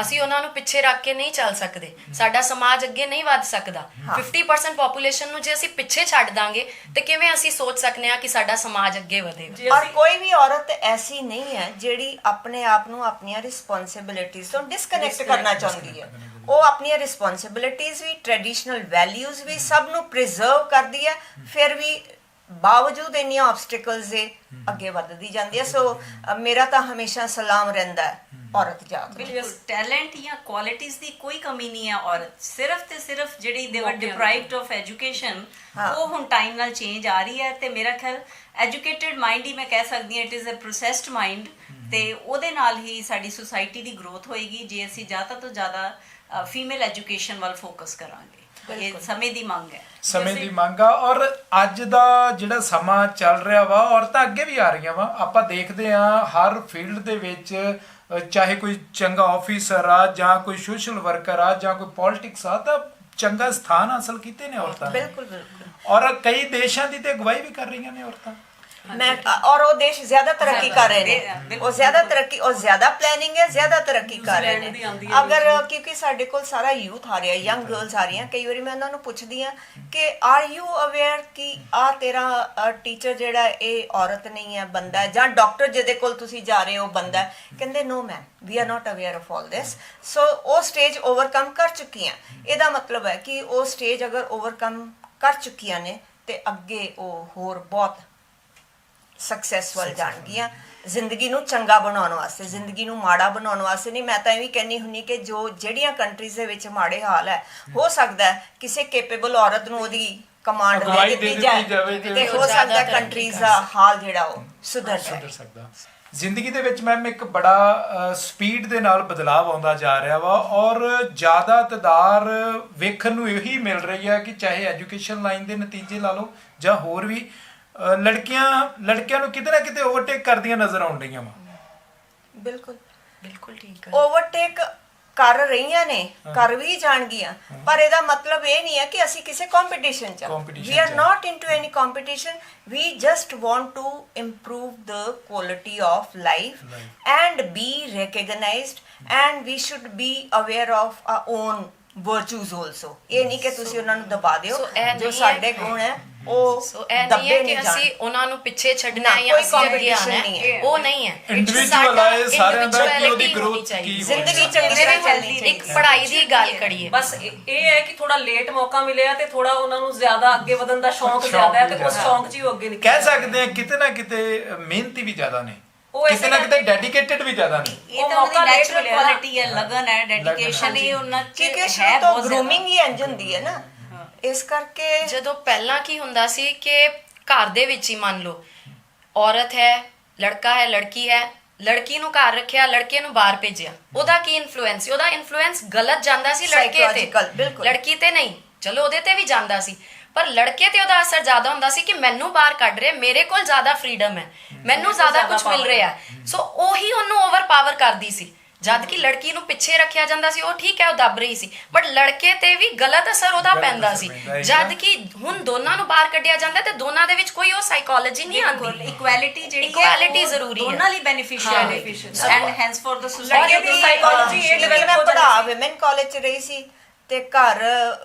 ਅਸੀਂ ਉਹਨਾਂ ਨੂੰ ਪਿੱਛੇ ਰੱਖ ਕੇ ਨਹੀਂ ਚੱਲ ਸਕਦੇ, ਸਾਡਾ ਸਮਾਜ ਅੱਗੇ ਨਹੀਂ ਵੱਧ ਸਕਦਾ। 50% ਪੋਪੂਲੇਸ਼ਨ ਨੂੰ ਜੇ ਅਸੀਂ ਪਿੱਛੇ ਛੱਡ ਦਾਂਗੇ ਤੇ ਕਿਵੇਂ ਅਸੀਂ ਸੋਚ ਸਕਦੇ ਹਾਂ ਕਿ ਸਾਡਾ ਸਮਾਜ ਅੱਗੇ ਵਧੇਗਾ। ਔਰ ਕੋਈ ਵੀ ਔਰਤ ਐਸੀ ਨਹੀਂ ਹੈ ਜਿਹੜੀ ਆਪਣੇ ਆਪ ਨੂੰ ਆਪਣੀਆਂ ਰਿਸਪੌਂਸਿਬਿਲਿਟੀਜ਼ ਤੋਂ ਡਿਸਕਨੈਕਟ ਕਰਨਾ ਚਾਹੁੰਦੀ ਹੈ। ਉਹ ਆਪਣੀਆਂ ਰਿਸਪੌਂਸਿਬਿਲਿਟੀਜ਼ ਵੀ, ਟ੍ਰੈਡੀਸ਼ਨਲ ਵੈਲਿਊਜ਼ ਵੀ, ਸਭ ਨੂੰ ਪ੍ਰੀਜ਼ਰਵ ਕਰਦੀ ਹੈ, ਫਿਰ ਵੀ ਬਾਵਜੂਦ ਇੰਨੀਆਂ ਆਬਸਟੀਕਲਸ ਦੇ ਅੱਗੇ ਵੱਧਦੀ ਜਾਂਦੀ ਹੈ। ਸੋ ਮੇਰਾ ਤਾਂ ਹਮੇਸ਼ਾ ਸਲਾਮ ਰਹਿੰਦਾ ਹੈ ਔਰਤ ਜਾਤ ਨੂੰ। ਬਿਲਕੁਲ ਟੈਲੈਂਟ ਜਾਂ ਕੁਆਲਿਟੀਜ਼ ਦੀ ਕੋਈ ਕਮੀ ਨਹੀਂ ਹੈ ਔਰਤ ਸਿਰਫ ਤੇ ਸਿਰਫ ਜਿਹੜੀ ਦੇ ਵਰ ਡਿਪਰਾਈਵਡ ਆਫ ਐਜੂਕੇਸ਼ਨ ਉਹ ਹੁਣ ਟਾਈਮ ਨਾਲ ਚੇਂਜ ਆ ਰਹੀ ਹੈ ਤੇ ਮੇਰਾ ਖਿਆਲ ਐਜੂਕੇਟਿਡ ਮਾਈਂਡ ਹੀ ਮੈਂ ਕਹਿ ਸਕਦੀ ਹਾਂ it is a processed mind ਤੇ ਉਹਦੇ ਨਾਲ ਹੀ ਸਾਡੀ ਸੁਸਾਇਟੀ ਦੀ ਗਰੋਥ ਹੋਏਗੀ ਜੇ ਅਸੀਂ ਜ਼ਿਆਦਾ ਤੋਂ ਜ਼ਿਆਦਾ ਫੀਮੇਲ ਐਜੂਕੇਸ਼ਨ ਵੱਲ ਫੋਕਸ ਕਰਾਂਗੇ। ਇਹ ਸਮੇਂ ਦੀ ਮੰਗ ਹੈ, ਸਮੇਂ ਦੀ ਮੰਗ ਆ। ਔਰ ਅੱਜ ਦਾ ਜਿਹੜਾ ਸਮਾਂ ਚੱਲ ਰਿਹਾ ਵਾ ਔਰਤਾਂ ਅੱਗੇ ਵੀ ਆ ਰਹੀਆਂ ਵਾ। ਆਪਾਂ ਦੇਖਦੇ ਆ ਹਰ ਫੀਲਡ ਦੇ ਵਿੱਚ ਚਾਹੇ ਕੋਈ ਚੰਗਾ ਆਫੀਸਰ ਆ ਜਾਂ ਕੋਈ ਸੋਸ਼ਲ ਵਰਕਰ ਆ ਜਾਂ ਕੋਈ ਪੋਲਿਟਿਕਸ ਆ ਤਾਂ ਚੰਗਾ ਸਥਾਨ ਹਾਸਲ ਕੀਤੇ ਨੇ ਔਰਤਾਂ ਨੇ। ਬਿਲਕੁਲ ਬਿਲਕੁਲ। ਔਰ ਕਈ ਦੇਸ਼ਾਂ ਦੀ ਤੇ ਅਗਵਾਈ ਵੀ ਕਰ ਰਹੀਆਂ ਨੇ ਔਰਤਾਂ। ਮੈਂ ਔਰ ਉਹ ਦੇਸ਼ ਜ਼ਿਆਦਾ ਤਰੱਕੀ ਕਰ ਰਹੇ ਨੇ, ਉਹ ਜ਼ਿਆਦਾ ਤਰੱਕੀ ਔਰ ਜ਼ਿਆਦਾ ਪਲੈਨਿੰਗ ਹੈ, ਜ਼ਿਆਦਾ ਤਰੱਕੀ ਕਰ ਰਹੇ ਨੇ। ਅਗਰ ਕਿਉਂਕਿ ਸਾਡੇ ਕੋਲ ਸਾਰਾ ਯੂਥ ਆ ਰਿਹਾ, ਯੰਗ ਗਰਲਸ ਆ ਰਹੀਆਂ, ਕਈ ਵਾਰੀ ਮੈਂ ਉਹਨਾਂ ਨੂੰ ਪੁੱਛਦੀ ਹਾਂ ਕਿ ਆਰ ਯੂ ਅਵੇਅਰ ਕਿ ਆ ਤੇਰਾ ਟੀਚਰ ਜਿਹੜਾ ਇਹ ਔਰਤ ਨਹੀਂ ਹੈ, ਬੰਦਾ ਹੈ, ਜਾਂ ਡਾਕਟਰ ਜਿਹਦੇ ਕੋਲ ਤੁਸੀਂ ਜਾ ਰਹੇ ਹੋ ਬੰਦਾ ਹੈ? ਕਹਿੰਦੇ no ma'am, we are not aware of all this. So ਉਹ ਸਟੇਜ ਓਵਰਕਮ ਕਰ ਚੁੱਕੀਆਂ। ਇਹਦਾ ਮਤਲਬ ਹੈ ਕਿ ਉਹ ਸਟੇਜ ਅਗਰ ਓਵਰਕਮ ਕਰ ਚੁੱਕੀਆਂ ਨੇ ਤੇ ਅੱਗੇ ਉਹ ਹੋਰ ਬਹੁਤ ਸਕਸੈਸਫੁਲ ਜਾਣਗੀਆਂ ਜ਼ਿੰਦਗੀ ਨੂੰ ਚੰਗਾ ਬਣਾਉਣ ਵਾਸਤੇ, ਜ਼ਿੰਦਗੀ ਨੂੰ ਮਾੜਾ ਬਣਾਉਣ ਵਾਸਤੇ ਨਹੀਂ। ਮੈਂ ਤਾਂ ਇਹ ਵੀ ਕਹਿੰਦੀ ਹੁੰਦੀ ਕਿ ਜਿਹੜੀਆਂ ਕੰਟਰੀਜ਼ ਦੇ ਵਿੱਚ ਮਾੜੇ ਹਾਲ ਹੈ, ਹੋ ਸਕਦਾ ਹੈ ਕਿਸੇ ਕੇਪੇਬਲ ਔਰਤ ਨੂੰ ਉਹਦੀ ਕਮਾਂਡ ਦੇ ਦਿੱਤੀ ਜਾਵੇ ਤੇ ਹੋ ਸਕਦਾ ਕੰਟਰੀਜ਼ ਦਾ ਹਾਲ ਜਿਹੜਾ ਉਹ ਸੁਧਰ ਸਕਦਾ। ਜ਼ਿੰਦਗੀ ਦੇ ਵਿੱਚ ਮੈਮ ਇੱਕ ਬੜਾ ਸਪੀਡ ਦੇ ਨਾਲ ਬਦਲਾਅ ਆਉਂਦਾ ਜਾ ਰਿਹਾ ਵਾ ਔਰ ਜ਼ਿਆਦਾ ਤਦਾਰ ਵੇਖਣ ਨੂੰ ਇਹੀ ਮਿਲ ਰਹੀ ਹੈ ਕਿ ਚਾਹੇ ਐਜੂਕੇਸ਼ਨ ਲਾਈਨ ਦੇ ਨਤੀਜੇ ਲਾ ਲਓ ਜਾਂ ਹੋਰ ਵੀ ਲੜਕਿਆਂ ਨੂੰ ਕਿਤੇ ਨਾ ਕਿਤੇ ਓਵਰਟੇਕ ਕਰਦੀਆਂ ਨਜ਼ਰ ਆਉਣ ਰਹੀਆਂ ਵਾ। ਬਿਲਕੁਲ ਬਿਲਕੁਲ ਠੀਕ ਹੈ। ਓਵਰਟੇਕ ਕਰ ਰਹੀਆਂ ਨੇ, ਕਰ ਵੀ ਜਾਣਗੀਆਂ, ਪਰ ਇਹਦਾ ਮਤਲਬ ਇਹ ਨਹੀਂ ਹੈ ਕਿ ਅਸੀਂ ਕਿਸੇ ਕੰਪੀਟੀਸ਼ਨ ਚ we are not into any competition. we just want to improve the quality of life and be recognized, and we should be aware of our own virtues also. ਇਹ ਨਹੀਂ ਕਿ ਤੁਸੀਂ ਉਹਨਾਂ ਨੂੰ ਦਬਾ ਦਿਓ, ਜੋ ਸਾਡੇ ਗੁਣ ਹੈ ਉਹ ਸੋ ਇਹ ਨਹੀਂ ਹੈ ਕਿ ਅਸੀਂ ਉਹਨਾਂ ਨੂੰ ਪਿੱਛੇ ਛੱਡਣਾ ਹੈ ਜਾਂ ਅਸੀਂ ਅੱਗੇ ਆਉਣਾ ਹੈ, ਉਹ ਨਹੀਂ ਹੈ। ਇੰਡੀਵਿਜੂਅਲ ਆਏ ਸਾਰਿਆਂ ਦਾ ਕਿ ਉਹਦੀ ਗਰੋਥ ਕੀ ਜ਼ਿੰਦਗੀ ਚੰਗੀ ਤਰ੍ਹਾਂ ਚੱਲਣੀ ਇੱਕ ਪੜ੍ਹਾਈ ਦੀ ਗੱਲ ਕਰੀਏ। ਬਸ ਇਹ ਹੈ ਕਿ ਥੋੜਾ ਲੇਟ ਮੌਕਾ ਮਿਲਿਆ ਤੇ ਥੋੜਾ ਉਹਨਾਂ ਨੂੰ ਜ਼ਿਆਦਾ ਅੱਗੇ ਵਧਣ ਦਾ ਸ਼ੌਂਕ ਜ਼ਿਆਦਾ ਹੈ ਤੇ ਉਸ ਸ਼ੌਂਕ 'ਚ ਹੀ ਉਹ ਅੱਗੇ ਨਿਕਲ ਕਹਿ ਸਕਦੇ ਆ। ਕਿਤੇ ਨਾ ਕਿਤੇ ਮਿਹਨਤੀ ਵੀ ਜ਼ਿਆਦਾ ਨੇ, ਕਿਤੇ ਨਾ ਕਿਤੇ ਡੈਡੀਕੇਟਡ ਵੀ ਜ਼ਿਆਦਾ ਨੇ। ਇਹ ਤਾਂ ਉਹਦੀ ਨੈਚੁਰਲ ਕੁਆਲਿਟੀ ਹੈ, ਲਗਨ ਹੈ, ਡੈਡੀਕੇਸ਼ਨ ਇਹ ਉਹਨਾਂ 'ਚ ਕਿਉਂਕਿ ਸ਼ੁਰੂ ਤੋਂ ਗਰੂਮਿੰਗ ਹੀ ਇੰਜ ਹੁੰਦੀ ਹੈ ਨਾ, ਇਸ ਕਰਕੇ। ਜਦੋਂ ਪਹਿਲਾਂ ਕੀ ਹੁੰਦਾ ਸੀ ਕਿ ਘਰ ਦੇ ਵਿੱਚ ਹੀ ਮੰਨ ਲਓ ਔਰਤ ਹੈ, ਲੜਕਾ ਹੈ, ਲੜਕੀ ਹੈ, ਲੜਕੀ ਨੂੰ ਘਰ ਰੱਖਿਆ, ਲੜਕੇ ਨੂੰ ਬਾਹਰ ਭੇਜਿਆ, ਉਹਦਾ ਕੀ ਇਨਫਲੂਐਂਸ ਸੀ? ਉਹਦਾ ਇਨਫਲੂਐਂਸ ਗਲਤ ਜਾਂਦਾ ਸੀ ਲੜਕੇ ਤੇ, ਲੜਕੀ ਤੇ ਨਹੀਂ। ਚਲੋ ਉਹਦੇ ਤੇ ਵੀ ਜਾਂਦਾ ਸੀ, ਪਰ ਲੜਕੇ ਤੇ ਉਹਦਾ ਅਸਰ ਜ਼ਿਆਦਾ ਹੁੰਦਾ ਸੀ ਕਿ ਮੈਨੂੰ ਬਾਹਰ ਕੱਢ ਰਹੇ, ਮੇਰੇ ਕੋਲ ਜ਼ਿਆਦਾ ਫਰੀडम ਹੈ, ਮੈਨੂੰ ਜ਼ਿਆਦਾ ਕੁਝ ਮਿਲ ਰਿਹਾ ਹੈ। ਸੋ ਉਹੀ ਉਹਨੂੰ ਓਵਰਪਾਵਰ ਕਰਦੀ ਸੀ। ਜਦ ਕਿ ਲੜਕੀ ਨੂੰ ਪਿੱਛੇ ਰੱਖਿਆ ਜਾਂਦਾ ਸੀ, ਉਹ ਠੀਕ ਹੈ ਉਹ ਦੱਬ ਰਹੀ ਸੀ, ਬਟ ਲੜਕੇ ਤੇ ਵੀ ਗਲਤ ਅਸਰ ਉਹਦਾ ਪੈਂਦਾ ਸੀ। ਜਦ ਕਿ ਹੁਣ ਦੋਨਾਂ ਨੂੰ ਬਾਹਰ ਕੱਢਿਆ ਜਾਂਦਾ ਤੇ ਦੋਨਾਂ ਦੇ ਵਿੱਚ ਕੋਈ ਉਹ ਸਾਈਕੋਲੋਜੀ ਨਹੀਂ ਆਉਂਦੀ। ਇਕੁਐਲਿਟੀ ਜਿਹੜੀ ਇਕੁਐਲਿਟੀ ਜ਼ਰੂਰੀ ਹੈ, ਦੋਨਾਂ ਲਈ ਬੈਨੀਫੀਸ਼ੀਅਲ ਹੈ ਐਂਡ ਹੈਂਸ ਫॉर ਦ ਲੜਕੇ ਦੀ ਸਾਈਕੋਲੋਜੀ ਇਹ ਡਿਵੈਲਪ ਮੈਂ ਪੜ੍ਹਾ ਵਿਮਨ ਕਾਲਜ ਚ ਰਹੀ ਸੀ ਤੇ ਘਰ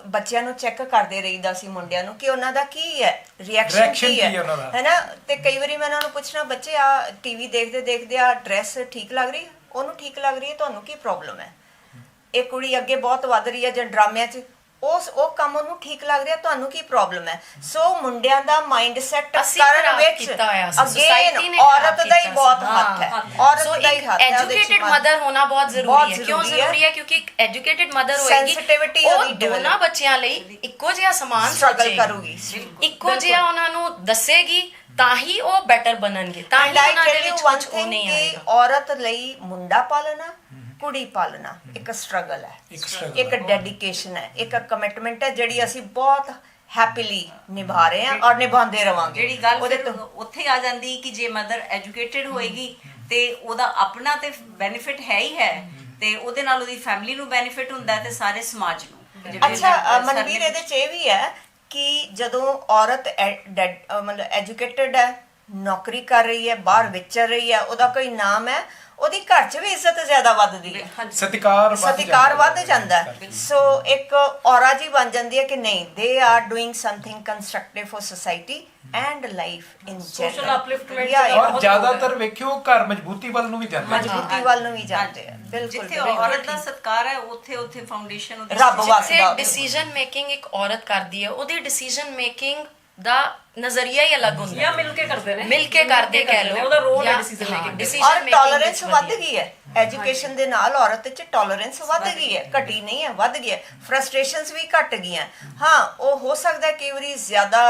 ਬੱਚਿਆਂ ਨੂੰ ਚੈੱਕ ਕਰਦੇ ਰਹੀਦਾ ਸੀ, ਮੁੰਡਿਆਂ ਨੂੰ, ਕਿ ਉਹਨਾਂ ਦਾ ਕੀ ਹੈ ਰਿਐਕਸ਼ਨ ਕੀ ਹੈ ਨਾ। ਤੇ ਕਈ ਵਾਰੀ ਮੈਂ ਉਹਨਾਂ ਨੂੰ ਪੁੱਛਣਾ, ਬੱਚੇ ਆ ਟੀਵੀ ਦੇਖਦੇ ਦੇਖਦੇ ਆ ਡਰੈਸ ਠੀਕ ਲੱਗ ਰਹੀ, ਉਹਨੂੰ ਠੀਕ ਲੱਗ ਰਹੀ ਹੈ, ਤੁਹਾਨੂੰ ਕੀ ਪ੍ਰੋਬਲਮ ਹੈ? ਇਹ ਕੁੜੀ ਅੱਗੇ ਬਹੁਤ ਵੱਧ ਰਹੀ ਹੈ ਜਾਂ ਡਰਾਮਿਆਂ 'ਚ ਉਹ ਕੰਮ ਉਹਨੂੰ ਠੀਕ ਲੱਗ ਰਿਹਾ, ਤੁਹਾਨੂੰ ਕੀ ਪ੍ਰੋਬਲਮ ਹੈ? ਸੋ ਮੁੰਡਿਆਂ ਦਾ ਮਾਈਂਡ ਸੈਟ ਕਰਨ ਵਿੱਚ ਅਗੇਨ ਔਰਤ ਦਾ ਹੀ ਬਹੁਤ ਹੱਥ ਹੈ, ਔਰਤ ਦਾ ਹੀ ਹੱਥ ਹੈ। ਐਜੂਕੇਟਿਡ ਮਦਰ ਹੋਣਾ ਬਹੁਤ ਜ਼ਰੂਰੀ ਹੈ। ਕਿਉਂ ਜ਼ਰੂਰੀ ਹੈ? ਕਿਉਂਕਿ ਐਜੂਕੇਟਿਡ ਮਦਰ ਹੋਏਗੀ, ਉਹ ਦੋਨਾਂ ਬੱਚਿਆਂ ਲਈ ਇੱਕੋ ਜਿਹਾ ਸਮਾਨ ਸਟਰਗਲ ਕਰੂਗੀ, ਇੱਕੋ ਜਿਹਾ ਉਹਨਾਂ ਨੂੰ ਦੱਸੇਗੀ, ਤਾਂ ਹੀ ਉਹ ਬੈਟਰ ਬਣਨਗੇ, ਤਾਂ ਹੀ ਉਹਨਾਂ ਦੇ ਵਿੱਚ ਕੁਝ ਉਹ ਨਹੀਂ ਆਏਗਾ। ਔਰਤ ਲਈ ਮੁੰਡਾ ਪਾਲਣਾ, ਕੁੜੀ ਪਾਲਣਾ ਇੱਕ ਸਟਰਗਲ ਹੈ, ਇੱਕ ਡੈਡੀਕੇਸ਼ਨ ਹੈ, ਇੱਕ ਕਮਿਟਮੈਂਟ ਹੈ ਜਿਹੜੀ ਅਸੀਂ ਬਹੁਤ ਹੈਪੀਲੀ ਨਿਭਾ ਰਹੇ ਹਾਂ ਔਰ ਨਿਭਾਉਂਦੇ ਰਵਾਂਗੇ। ਜਿਹੜੀ ਗੱਲ ਫਿਰ ਉੱਥੇ ਆ ਜਾਂਦੀ ਕਿ ਜੇ ਮਦਰ ਐਜੂਕੇਟਿਡ ਹੋਏਗੀ ਤੇ ਉਹਦਾ ਆਪਣਾ ਤੇ ਬੈਨੀਫਿਟ ਹੈ ਹੀ ਹੈ ਤੇ ਉਹਦੇ ਨਾਲ ਉਹਦੀ ਫੈਮਿਲੀ ਨੂੰ ਬੈਨੀਫਿਟ ਹੁੰਦਾ ਹੈ ਤੇ ਸਾਰੇ ਸਮਾਜ ਨੂੰ। ਅੱਛਾ ਮਨਵੀਰ, ਇਹਦੇ 'ਚ ਇਹ ਵੀ ਹੈ ਕਿ ਜਦੋਂ ਔਰਤ ਮਤਲਬ ਐਜੂਕੇਟਿਡ ਹੈ, ਨੌਕਰੀ ਕਰ ਰਹੀ ਹੈ, ਬਾਹਰ ਵਿਚਰ ਰਹੀ ਹੈ, ਉਹਦਾ ਕੋਈ ਨਾਮ ਹੈ, ਉਹਦੀ ਘਰ 'ਚ ਵੀ ਇੱਜ਼ਤ ਜ਼ਿਆਦਾ ਵੱਧਦੀ ਹੈ, ਸਤਿਕਾਰ ਵੱਧ ਜਾਂਦਾ ਹੈ। ਸੋ ਇੱਕ ਔਰਾ ਜੀ ਬਣ ਜਾਂਦੀ ਹੈ ਕਿ ਨਹੀਂ, they are doing something constructive for society and life in social upliftment. ਔਰ ਜ਼ਿਆਦਾਤਰ ਵੇਖਿਓ ਘਰ ਮਜ਼ਬੂਤੀ ਵੱਲ ਨੂੰ ਵੀ ਜਾਂਦੇ, ਮਜ਼ਬੂਤੀ ਵੱਲ ਨੂੰ ਵੀ ਜਾਂਦੇ ਆ। ਬਿਲਕੁਲ, ਜਿੱਥੇ ਔਰਤ ਦਾ ਸਤਿਕਾਰ ਹੈ ਉੱਥੇ ਫਾਊਂਡੇਸ਼ਨ ਰੱਬ ਵਾਸਤੇ ਡਿਸੀਜਨ ਮੇਕਿੰਗ ਇੱਕ ਔਰਤ ਕਰਦੀ ਹੈ, ਉਹਦੀ ਡਿਸੀਜਨ ਮੇਕਿੰਗ ਦਾ ਨਜ਼ਰੀਆ ਹੀ ਅਲੱਗ ਹੁੰਦਾ ਜਾਂ ਮਿਲ ਕੇ ਕਰਦੇ ਨੇ, ਮਿਲ ਕੇ ਕਰਦੇ ਕਹਿ ਲਓ, ਉਹਦਾ ਰੋਲ ਹੈ ਜਾਂ ਡਿਸੀਜਨ ਹਾਂ, ਮੇਕਿੰਗ decision ਔਰ making ਟੋਲਰੈਂਸ ਵਿੱਚ ਵੱਧ ਵਧੀਆ। ਗਈ ਹੈ ਐਜੂਕੇਸ਼ਨ ਦੇ ਨਾਲ ਔਰਤ 'ਚ ਟੋਲਰੈਂਸ ਵੱਧ ਗਈ ਹੈ, ਘਟੀ ਨਹੀਂ ਹੈ, ਵੱਧ ਗਈ ਹੈ। ਫਰਸਟ੍ਰੇਸ਼ਨਸ ਵੀ ਘਟ ਗਈਆਂ। ਹਾਂ, ਉਹ ਹੋ ਸਕਦਾ ਹੈ ਕਈ ਵਾਰੀ ਜ਼ਿਆਦਾ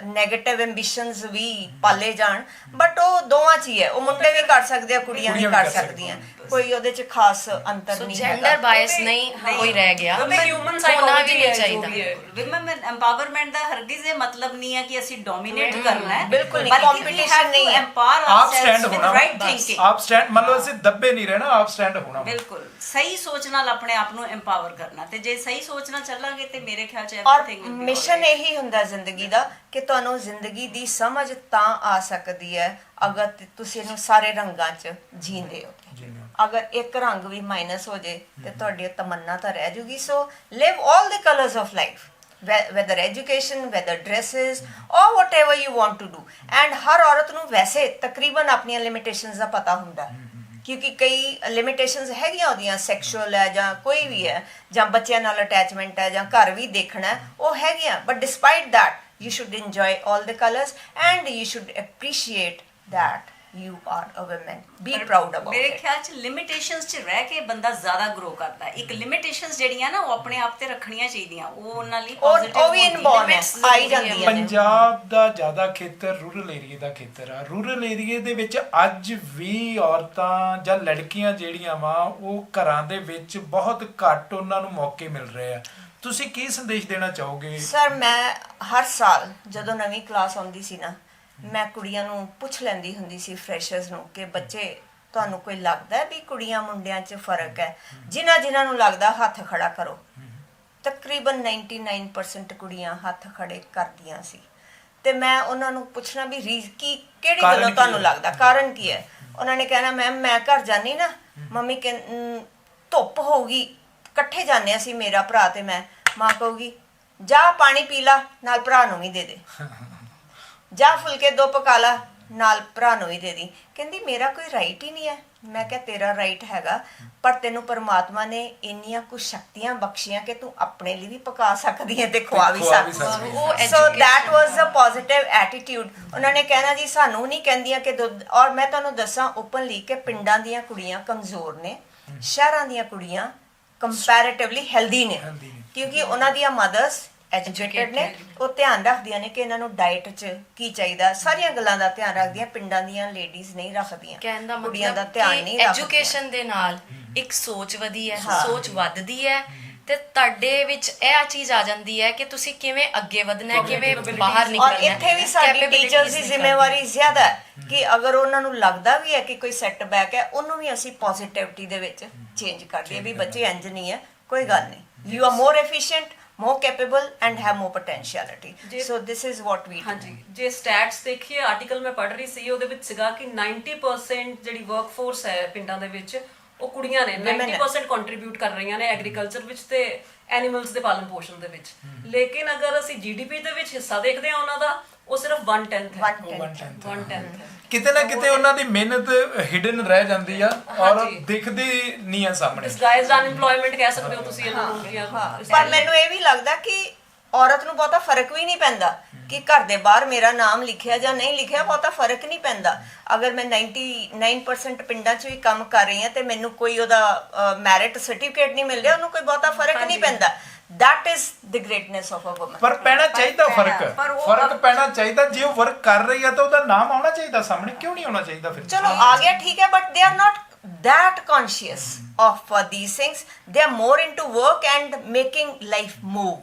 ਨੈਗੇਟਿਵ ਐਂਬੀਸ਼ਨਸ ਵੀ ਪਾਲੇ ਜਾਣ, ਬਟ ਉਹ ਦੋਵਾਂ 'ਚ ਹੀ ਹੈ। ਉਹ ਮੁੰਡੇ ਵੀ ਕਰ ਸਕਦੇ ਆ, ਕੁੜੀਆਂ ਵੀ ਕਰ ਸਕਦੀਆਂ, ਕੋਈ ਉਹਦੇ 'ਚ ਖਾਸ ਅੰਤਰ ਸੋ ਨਹੀਂ ਜੈਂਡਰ ਹੈਗਾ। ਬਾਇਸ ਨਹੀਂ ਕੋਈ ਰਹਿ ਗਿਆ, ਉਹ ਤਾਂ ਹਿਊਮਨ ਹੋਣਾ ਸਾਈਕੋਲੋਜੀ ਵੀ ਹੈ ਨਹੀਂ ਜੋ ਚਾਹੀਦਾ। ਵੀ ਹੈ। ਵਿਮਨ ਐਮਪਾਵਰਮੈਂਟ ਦਾ ਹਰਗਿਜ਼ ਇਹ ਮਤਲਬ ਨਹੀਂ ਹੈ ਕਿ ਅਸੀਂ ਡੋਮੀਨੇਟ ਕਰਨਾ ਹੈ, ਬਿਲਕੁਲ ਨਹੀਂ, competition ਨਹੀਂ ਹੈ। ਆਪ ਸਟੈਂਡ ਹੋਣਾ, ਰਾਈਟ ਥਿੰਕਿੰਗ। ਆਪ ਸਟੈਂਡ, ਮਤਲਬ ਅਸੀਂ ਦੱਬੇ ਨਹੀਂ ਰਹਿਣਾ, ਆਪ ਸਟੈਂਡ ਹੋਣਾ। ਬਿਲਕੁਲ ਸਹੀ ਸੋਚ ਨਾਲ ਆਪਣੇ ਆਪ ਨੂੰ ਐਮਪਾਵਰ ਕਰਨਾ, ਤੇ ਜੇ ਸਹੀ ਸੋਚ ਨਾਲ ਚੱਲਾਂਗੇ ਤੇ ਮੇਰੇ ਖਿਆਲ ਚ ਔਰ ਐਵਰੀਥਿੰਗ ਮਿਸ਼ਨ ਇਹੀ ਹੁੰਦਾ ਜ਼ਿੰਦਗੀ ਦਾ ਕਿ ਤੁਹਾਨੂੰ ਜ਼ਿੰਦਗੀ ਦੀ ਸਮਝ ਤਾਂ ਆ ਸਕਦੀ ਹੈ ਅਗਰ ਤੁਸੀਂ ਇਹਨੂੰ ਸਾਰੇ ਰੰਗਾਂ 'ਚ ਜੀਂਦੇ ਹੋ। ਅਗਰ ਇੱਕ ਰੰਗ ਵੀ ਮਾਈਨਸ ਹੋ ਜੇ ਤੇ ਤੁਹਾਡੀ ਤਮੰਨਾ ਤਾਂ ਰਹਿ ਜੂਗੀ। ਸੋ ਲਿਵ all the colors of life, whether education, whether dresses or whatever you want to do. And ਹਰ ਔਰਤ ਨੂੰ ਵੈਸੇ ਤਕਰੀਬਨ ਆਪਣੀਆਂ ਲਿਮਿਟੇਸ਼ਨਸ ਦਾ ਪਤਾ ਹੁੰਦਾ, ਕਿਉਂਕਿ ਕਈ ਲਿਮਿਟੇਸ਼ਨਸ ਹੈਗੀਆਂ ਉਹਦੀਆਂ, ਸੈਕਸ਼ੂਅਲ ਹੈ ਜਾਂ ਕੋਈ ਵੀ ਹੈ, ਜਾਂ ਬੱਚਿਆਂ ਨਾਲ ਅਟੈਚਮੈਂਟ ਹੈ, ਜਾਂ ਘਰ ਵੀ ਦੇਖਣਾ ਹੈ, ਉਹ ਹੈਗੀਆਂ। But despite that you should enjoy all the colors and you should appreciate that you are a woman. Be proud about ਮੇਰੇ it. ਖਿਆਲ ਚ ਲਿਮਿਟੇਸ਼ਨਸ ਚ ਰਹਿ ਕੇ ਬੰਦਾ ਜ਼ਿਆਦਾ ਗਰੋ ਕਰਦਾ ਹੈ। ਇੱਕ ਲਿਮਿਟੇਸ਼ਨਸ ਜਿਹੜੀਆਂ ਨਾ ਉਹ ਆਪਣੇ ਆਪ ਤੇ ਰੱਖਣੀਆਂ ਚਾਹੀਦੀਆਂ, ਉਹ ਉਹਨਾਂ ਲਈ ਪੋਜ਼ਿਟਿਵ ਉਹ ਵੀ ਇਨਬੋਰਨ ਹੈ, ਆਈ ਜਾਂਦੀਆਂ ਨੇ। ਪੰਜਾਬ ਦਾ ਜ਼ਿਆਦਾ ਖੇਤਰ ਰੂਰਲ ਏਰੀਆ ਦਾ ਖੇਤਰ ਆ। ਰੂਰਲ ਏਰੀਆ ਦੇ ਵਿੱਚ ਅੱਜ ਵੀ ਔਰਤਾਂ ਜਾਂ ਲੜਕੀਆਂ ਜਿਹੜੀਆਂ ਵਾ ਉਹ ਘਰਾਂ ਦੇ ਵਿੱਚ ਬਹੁਤ ਘੱਟ ਉਹਨਾਂ ਨੂੰ ਮੌਕੇ ਮਿਲ ਰਹੇ ਆ। ਤੁਸੀਂ ਕੀ ਸੰਦੇਸ਼ ਦੇਣਾ ਚਾਹੋਗੇ? ਸਰ, ਮੈਂ ਹਰ ਸਾਲ ਜਦੋਂ ਨਵੀਂ ਕਲਾਸ ਆਉਂਦੀ ਸੀ ਨਾ, ਮੈਂ ਕੁੜੀਆਂ ਨੂੰ ਪੁੱਛ ਲੈਂਦੀ ਹੁੰਦੀ ਸੀ, ਫਰੈਸ਼ਰਸ ਨੂੰ, ਕਿ ਬੱਚੇ ਤੁਹਾਨੂੰ ਕੋਈ ਲੱਗਦਾ ਵੀ ਕੁੜੀਆਂ ਮੁੰਡਿਆਂ 'ਚ ਫਰਕ ਹੈ? ਜਿਨ੍ਹਾਂ ਨੂੰ ਲੱਗਦਾ ਹੱਥ ਖੜਾ ਕਰੋ। ਤਕਰੀਬਨ 99% ਕੁੜੀਆਂ ਹੱਥ ਖੜੇ ਕਰਦੀਆਂ ਸੀ। ਤੇ ਮੈਂ ਉਹਨਾਂ ਨੂੰ ਪੁੱਛਣਾ ਵੀ ਕਿਹੜੀ ਗੱਲੋਂ ਤੁਹਾਨੂੰ ਲੱਗਦਾ, ਕਾਰਨ ਕੀ ਹੈ? ਉਹਨਾਂ ਨੇ ਕਹਿਣਾ, ਮੈਮ ਮੈਂ ਘਰ ਜਾਨੀ ਨਾ, ਮੰਮੀ ਧੁੱਪ ਹੋਊਗੀ, ਇਕੱਠੇ ਜਾਂਦੇ ਅਸੀਂ, ਮੇਰਾ ਭਰਾ ਤੇ ਮੈਂ। ਮਾਂ ਕਹੂਗੀ ਜਾ ਪਾਣੀ ਪੀ ਲਾ, ਨਾਲ ਭਰਾ ਨੂੰ ਵੀ ਦੇ ਦੇ, ਜਾ ਫੁਲਕੇ 2 ਪਕਾ ਲਾ, ਨਾਲ ਭਰਾ ਨੂੰ ਵੀ ਦੇ ਦੀ। ਕਹਿੰਦੀ ਮੇਰਾ ਕੋਈ ਰਾਈਟ ਹੀ ਨਹੀਂ ਹੈ। ਮੈਂ ਕਿਹਾ ਤੇਰਾ ਰਾਈਟ ਹੈਗਾ, ਪਰ ਤੈਨੂੰ ਪਰਮਾਤਮਾ ਨੇ ਇੰਨੀਆਂ ਕੁ ਸ਼ਕਤੀਆਂ ਬਖਸ਼ੀਆਂ ਕਿ ਤੂੰ ਆਪਣੇ ਲਈ ਵੀ ਪਕਾ ਸਕਦੀ ਹੈ ਤੇ ਖਵਾ ਵੀ ਸਕਦੀ ਹੈ। So that was a positive attitude. ਉਹਨਾਂ ਨੇ ਕਹਿਣਾ ਜੀ ਸਾਨੂੰ ਨਹੀਂ ਕਹਿੰਦੀਆਂ ਕਿ ਦੁੱਧ। ਔਰ ਮੈਂ ਤੁਹਾਨੂੰ ਦੱਸਾਂ ਓਪਨਲੀ ਕਿ ਪਿੰਡਾਂ ਦੀਆਂ ਕੁੜੀਆਂ ਕਮਜ਼ੋਰ ਨੇ, ਸ਼ਹਿਰਾਂ ਦੀਆਂ ਕੁੜੀਆਂ ਕੰਪੈਰੀਟਿਵਲੀ ਹੈਲਦੀ ਨੇ, ਕਿਉਂਕਿ ਉਹਨਾਂ ਦੀਆਂ ਮਦਰਸ ਐਜੂਕੇਟਡ ਨੇ। ਉਹ ਧਿਆਨ ਰੱਖਦੀਆਂ ਨੇ ਕਿ ਇਹਨਾਂ ਨੂੰ ਡਾਈਟ 'ਚ ਕੀ ਚਾਹੀਦਾ, ਸਾਰੀਆਂ ਗੱਲਾਂ ਦਾ ਧਿਆਨ ਰੱਖਦੀਆਂ। ਪਿੰਡਾਂ ਦੀਆਂ ਲੇਡੀਜ਼ ਨਹੀਂ ਰੱਖਦੀਆਂ, ਕਹਿਣ ਦਾ ਕੁੜੀਆਂ ਦਾ ਮਤਲਬ ਧਿਆਨ ਕਿ ਨਹੀਂ ਰੱਖਦੀਆਂ। ਐਜੂਕੇਸ਼ਨ ਦੇ ਨਾਲ ਇੱਕ ਸੋਚ ਵਧੀ ਹੈ, ਸੋਚ ਵੱਧਦੀ ਹੈ, ਤੇ ਤੁਹਾਡੇ ਵਿੱਚ ਇਹ ਚੀਜ਼ ਆ ਜਾਂਦੀ ਹੈ ਕਿ ਤੁਸੀਂ ਕਿਵੇਂ ਅੱਗੇ ਵਧਣਾ ਹੈ, ਕਿਵੇਂ ਬਾਹਰ ਔਰ ਨਿਕਲਣਾ ਹੈ। ਇੱਥੇ ਵੀ ਸਾਡੀ ਟੀਚਰਸ ਦੀ ਜ਼ਿੰਮੇਵਾਰੀ ਜ਼ਿਆਦਾ ਹੈ ਕਿ ਅਗਰ ਉਹਨਾਂ ਨੂੰ ਲੱਗਦਾ ਵੀ ਹੈ ਕਿ ਕੋਈ ਸੈਟਬੈਕ ਹੈ, ਉਹਨੂੰ ਵੀ ਅਸੀਂ ਪੋਜ਼ਿਟਿਵਿਟੀ ਦੇ ਵਿੱਚ ਚੇਂਜ ਕਰ ਦਈਏ ਵੀ ਬੱਚੇ ਇੰਜ ਨਹੀਂ ਹੈ, ਕੋਈ ਗੱਲ ਨਹੀਂ, you are more efficient, more capable and have more potentiality. So this is what we do. ਹਾਂਜੀ, ਜੇ ਸਟੈਟਸ ਦੇਖੀਏ, ਆਰਟੀਕਲ ਮੈਂ ਪੜ੍ਹ ਰਹੀ ਸੀ, ਉਹਦੇ ਵਿੱਚ ਸੀਗਾ ਕਿ 90% ਜਿਹੜੀ ਵਰਕਫੋਰਸ ਹੈ ਪਿੰਡਾਂ ਦੇ ਵਿੱਚ ਉਹ ਕੁੜੀਆਂ ਨੇ। 90% ਕੰਟਰੀਬਿਊਟ ਕਰ ਰਹੀਆਂ ਨੇ ਐਗਰੀਕਲਚਰ ਵਿੱਚ ਤੇ ਐਨੀਮਲਸ ਦੇ ਪਾਲਣ ਪੋਸ਼ਣ ਦੇ ਵਿੱਚ। ਲੇਕਿਨ ਅਗਰ ਅਸੀਂ ਜੀਡੀਪੀ ਦੇ ਵਿੱਚ ਹਿੱਸਾ ਦੇਖਦੇ ਹਾਂ ਉਹਨਾਂ ਦਾ, ਉਹ ਸਿਰਫ 1/10 ਹੈ। 1/10 ਹੈ। ਕਿਤੇ ਨਾ ਕਿਤੇ ਉਹਨਾਂ ਦੀ ਮਿਹਨਤ ਹਿਡਨ ਰਹਿ ਜਾਂਦੀ ਆ ਔਰ ਦਿਖਦੀ ਨਹੀਂ ਆ ਸਾਹਮਣੇ। ਡਿਸਗਾਈਜ਼ਡ ਅਨਇੰਪਲੋਇਮੈਂਟ ਕਹਿ ਸਕਦੇ ਹੋ ਤੁਸੀਂ ਇਹਨਾਂ ਨੂੰ। ਪਰ ਮੈਨੂੰ ਇਹ ਵੀ ਲੱਗਦਾ ਕਿ ਔਰਤ ਨੂੰ ਬਹੁਤਾ ਫਰਕ ਵੀ ਨਹੀਂ ਪੈਂਦਾ ਕਿ ਘਰ ਦੇ ਬਾਹਰ ਮੇਰਾ ਨਾਮ ਲਿਖਿਆ ਜਾਂ ਨਹੀਂ ਲਿਖਿਆ, ਬਹੁਤਾ ਫਰਕ ਨਹੀਂ ਪੈਂਦਾ। ਅਗਰ ਮੈਂ 99% ਪਿੰਡਾਂ 'ਚ ਵੀ ਕੰਮ ਕਰ ਰਹੀ ਹਾਂ ਤੇ ਮੈਨੂੰ ਕੋਈ ਉਹਦਾ ਮੈਰਿਟ ਸਰਟੀਫਿਕੇਟ ਨਹੀਂ ਮਿਲ ਰਿਹਾ, ਉਹਨੂੰ ਕੋਈ ਬਹੁਤਾ ਫਰਕ ਨਹੀਂ ਪੈਂਦਾ। That is the greatness of a woman. ਪਰ ਪੈਣਾ ਚਾਹੀਦਾ ਫਰਕ ਪੈਣਾ ਚਾਹੀਦਾ। ਜੇ ਉਹ ਵਰਕ ਕਰ ਰਹੀ ਆ ਤਾਂ ਉਹਦਾ ਨਾਮ ਆਉਣਾ ਚਾਹੀਦਾ ਸਾਹਮਣੇ, ਕਿਉਂ ਨਹੀਂ ਆਉਣਾ ਚਾਹੀਦਾ ਫਿਰ? ਚਲੋ ਆ ਗਿਆ, ਠੀਕ ਹੈ, but they are not that conscious of these things. They are more into work and making life move.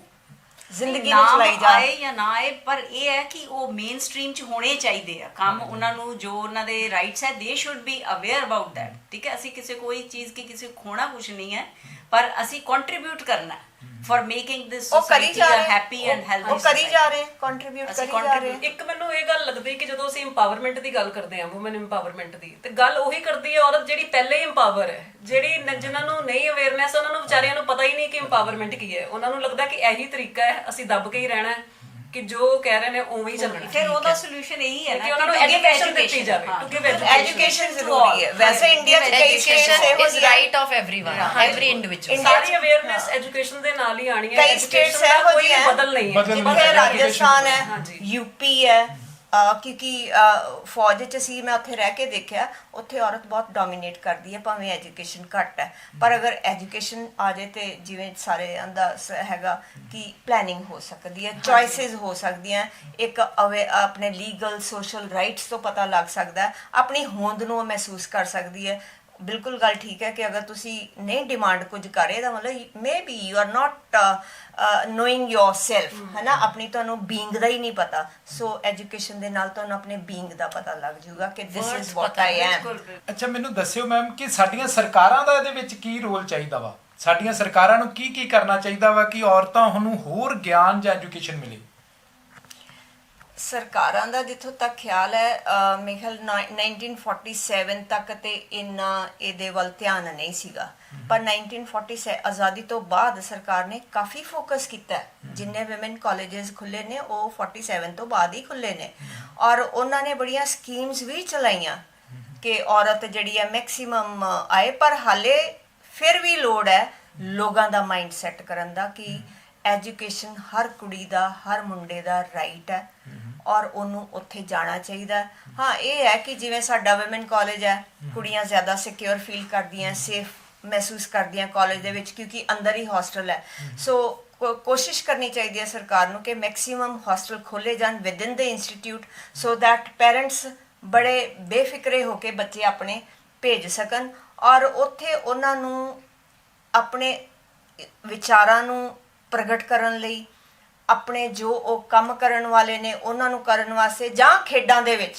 ਜ਼ਿੰਦਗੀ ਨੂੰ ਚਲਾਈ ਜਾ ਆਏ ਜਾਂ ਨਾ ਆਏ, ਪਰ ਇਹ ਹੈ ਕਿ ਉਹ ਮੇਨ ਸਟ੍ਰੀਮ 'ਚ ਹੋਣੇ ਚਾਹੀਦੇ ਆ ਕੰਮ। ਉਹਨਾਂ ਨੂੰ ਜੋ ਉਹਨਾਂ ਦੇ ਰਾਈਟਸ ਹੈ, ਦੇ should be aware about that. ਠੀਕ ਹੈ, ਅਸੀਂ ਕਿਸੇ ਕੋਈ ਚੀਜ਼ ਕੀ ਕਿਸੇ ਖੋਣਾ ਕੁਝ ਨਹੀਂ ਹੈ, ਪਰ ਅਸੀਂ ਕੰਟਰੀਬਿਊਟ ਕਰਨਾ for making this society a happy and healthy. ਉਹ ਕਰੀ ਜਾ ਰਹੇ, ਕੰਟਰੀਬਿਊਟ ਕਰੀ ਜਾ ਰਹੇ। ਇੱਕ ਮੈਨੂੰ ਇਹ ਗੱਲ ਲੱਗਦੀ ਕਿ ਜਦੋਂ ਅਸੀਂ ਇੰਪਾਵਰਮੈਂਟ ਦੀ ਗੱਲ ਕਰਦੇ ਹਾਂ, ਵੂਮਨ ਇੰਪਾਵਰਮੈਂਟ ਦੀ, ਤੇ ਗੱਲ ਉਹੀ ਕਰਦੀ ਹੈ ਔਰਤ ਜਿਹੜੀ ਪਹਿਲੇ ਹੀ ਇੰਪਾਵਰ ਹੈ। ਜਿਹੜੀ ਜਿਨ੍ਹਾਂ ਨੂੰ ਨਹੀਂ ਅਵੇਅਰਨੈਸ, ਉਹਨਾਂ ਨੂੰ ਵਿਚਾਰਿਆਂ ਨੂੰ ਪਤਾ ਹੀ ਨਹੀਂ ਕਿ ਇੰਪਾਵਰਮੈਂਟ ਕੀ ਹੈ। ਉਹਨਾਂ ਨੂੰ ਲੱਗਦਾ ਕਿ ਇਹੀ ਤਰੀਕਾ ਹੈ, ਅਸੀਂ ਦੱਬ ਕੇ ਹੀ ਰਹਿਣਾ ਹੈ, ਕਿ ਜੋ ਕਹਿ ਰਹੇ ਨੇ ਉਵੇਂ ਹੀ ਚੱਲਣਾ ਫਿਰ ਉਹਦਾ ਸੋਲੂਸ਼ਨ ਇਹੀ ਹੈ ਨਾ ਕਿ ਉਹਨਾਂ ਨੂੰ ਐਜੂਕੇਸ਼ਨ ਦਿੱਤੀ ਜਾਵੇ ਟੂ ਗਿਵ ਐਜੂਕੇਸ਼ਨ ਜ਼ਰੂਰੀ ਹੈ। ਵੈਸੇ ਇੰਡੀਆ 'ਚ ਕਈ ਸਟੇਟਸ ਇਹੋ is right of everyone, every individual. Sorry awareness education ਦੇ ਨਾਲ ਹੀ ਆਣੀ ਹੈ। ਕਈ ਸਟੇਟਸ Education ਦਾ ਇਹੋ ਕੋਈ ਜਿਹੀ ਬਦਲ ਨਹੀਂ ਹੈ। ਜਿੱਥੇ ਰਾਜਸਥਾਨ ਹੈ, ਹਾਂਜੀ। ਯੂਪੀ ਹੈ, ਕਿਉਂਕਿ ਫੌਜ 'ਚ ਸੀ ਮੈਂ ਉੱਥੇ ਰਹਿ ਕੇ ਦੇਖਿਆ, ਉੱਥੇ ਔਰਤ ਬਹੁਤ ਡੋਮੀਨੇਟ ਕਰਦੀ ਹੈ ਭਾਵੇਂ ਐਜੂਕੇਸ਼ਨ ਘੱਟ ਹੈ, ਪਰ ਅਗਰ ਐਜੂਕੇਸ਼ਨ ਆ ਜਾਏ ਤੇ ਜਿਵੇਂ ਸਾਰੇ ਦਾ ਹੈਗਾ ਕਿ ਪਲੈਨਿੰਗ ਹੋ ਸਕਦੀ ਹੈ, ਚੋਇਸਿਸ ਹੋ ਸਕਦੀਆਂ, ਇੱਕ ਆਪਣੇ ਲੀਗਲ ਸੋਸ਼ਲ ਰਾਈਟਸ ਤੋਂ ਪਤਾ ਲੱਗ ਸਕਦਾ, ਆਪਣੀ ਹੋਂਦ ਨੂੰ ਉਹ ਮਹਿਸੂਸ ਕਰ ਸਕਦੀ ਹੈ। ਬਿਲਕੁਲ ਗੱਲ ਠੀਕ ਹੈ ਕਿ ਅਗਰ ਤੁਸੀਂ ਨਹੀਂ ਡਿਮਾਂਡ ਕੁਝ ਕਰ ਰਹੇ ਤਾਂ ਮਤਲਬ maybe you are not knowing yourself, ਹੈ ਨਾ, ਆਪਣੀ ਤੁਹਾਨੂੰ ਬੀਇੰਗ ਦਾ ਹੀ ਨਹੀਂ ਪਤਾ। ਸੋ ਐਜੂਕੇਸ਼ਨ ਦੇ ਨਾਲ ਤੁਹਾਨੂੰ ਆਪਣੇ ਬੀਇੰਗ ਦਾ ਪਤਾ ਲੱਗ ਜਾਊਗਾ ਕਿ this is what I am. ਅੱਛਾ, ਮੈਨੂੰ ਦੱਸਿਓ ਮੈਮ ਕਿ ਸਾਡੀਆਂ ਸਰਕਾਰਾਂ ਦਾ ਇਹਦੇ ਵਿੱਚ ਕੀ ਰੋਲ ਚਾਹੀਦਾ ਵਾ? ਸਾਡੀਆਂ ਸਰਕਾਰਾਂ ਨੂੰ ਕੀ ਕਰਨਾ ਚਾਹੀਦਾ ਵਾ ਕਿ ਔਰਤਾਂ ਨੂੰ ਹੋਰ ਗਿਆਨ ਜਾਂ ਐਜੂਕੇਸ਼ਨ ਮਿਲੇ? ਸਰਕਾਰਾਂ ਦਾ ਜਿੱਥੋਂ ਤੱਕ ਖਿਆਲ ਹੈ, ਮੇਰੇ ਖਿਆਲ 1947 ਤੱਕ ਤੇ ਇੰਨਾ ਇਹਦੇ ਵੱਲ ਧਿਆਨ ਨਹੀਂ ਸੀਗਾ, ਪਰ 1947 ਆਜ਼ਾਦੀ ਤੋਂ ਬਾਅਦ ਸਰਕਾਰ ਨੇ ਕਾਫੀ ਫੋਕਸ ਕੀਤਾ। ਜਿੰਨੇ ਵਿਮਨ ਕਾਲਜਸ ਖੁੱਲੇ ਨੇ ਉਹ 47 ਤੋਂ ਬਾਅਦ ਹੀ ਖੁੱਲੇ ਨੇ, ਔਰ ਉਹਨਾਂ ਨੇ ਬੜੀਆਂ ਸਕੀਮਸ ਵੀ ਚਲਾਈਆਂ ਕਿ ਔਰਤ ਜਿਹੜੀ ਹੈ ਮੈਕਸਿਮਮ ਆਏ, ਪਰ ਹਾਲੇ ਫਿਰ ਵੀ ਲੋੜ ਹੈ ਲੋਕਾਂ ਦਾ ਮਾਈਂਡ ਸੈੱਟ ਕਰਨ ਦਾ ਕਿ ਐਜੂਕੇਸ਼ਨ ਹਰ ਕੁੜੀ ਦਾ, ਹਰ ਮੁੰਡੇ ਦਾ ਰਾਈਟ ਹੈ ਔਰ ਉਹਨੂੰ ਉੱਥੇ ਜਾਣਾ ਚਾਹੀਦਾ। ਹਾਂ, ਇਹ ਹੈ ਕਿ ਜਿਵੇਂ ਸਾਡਾ ਵੂਮਨ ਕਾਲਜ ਹੈ, ਕੁੜੀਆਂ ਜ਼ਿਆਦਾ ਸਿਕਿਉਰ ਫੀਲ ਕਰਦੀਆਂ, ਸੇਫ ਮਹਿਸੂਸ ਕਰਦੀਆਂ ਕਾਲਜ ਦੇ ਵਿੱਚ, ਕਿਉਂਕਿ ਅੰਦਰ ਹੀ ਹੌਸਟਲ ਹੈ। ਸੋ ਕੋਸ਼ਿਸ਼ ਕਰਨੀ ਚਾਹੀਦੀ ਹੈ ਸਰਕਾਰ ਨੂੰ ਕਿ ਮੈਕਸਿਮਮ ਹੌਸਟਲ ਖੋਲ੍ਹੇ ਜਾਣ within the institute, so that parents ਬੜੇ ਬੇਫਿਕਰੇ ਹੋ ਕੇ ਬੱਚੇ ਆਪਣੇ ਭੇਜ ਸਕਣ ਔਰ ਉੱਥੇ ਉਹਨਾਂ ਨੂੰ ਆਪਣੇ ਵਿਚਾਰਾਂ ਨੂੰ ਪ੍ਰਗਟ ਕਰਨ ਲਈ, ਆਪਣੇ ਜੋ ਉਹ ਕੰਮ ਕਰਨ ਵਾਲੇ ਨੇ ਉਹਨਾਂ ਨੂੰ ਕਰਨ ਵਾਸਤੇ, ਜਾਂ ਖੇਡਾਂ ਦੇ ਵਿੱਚ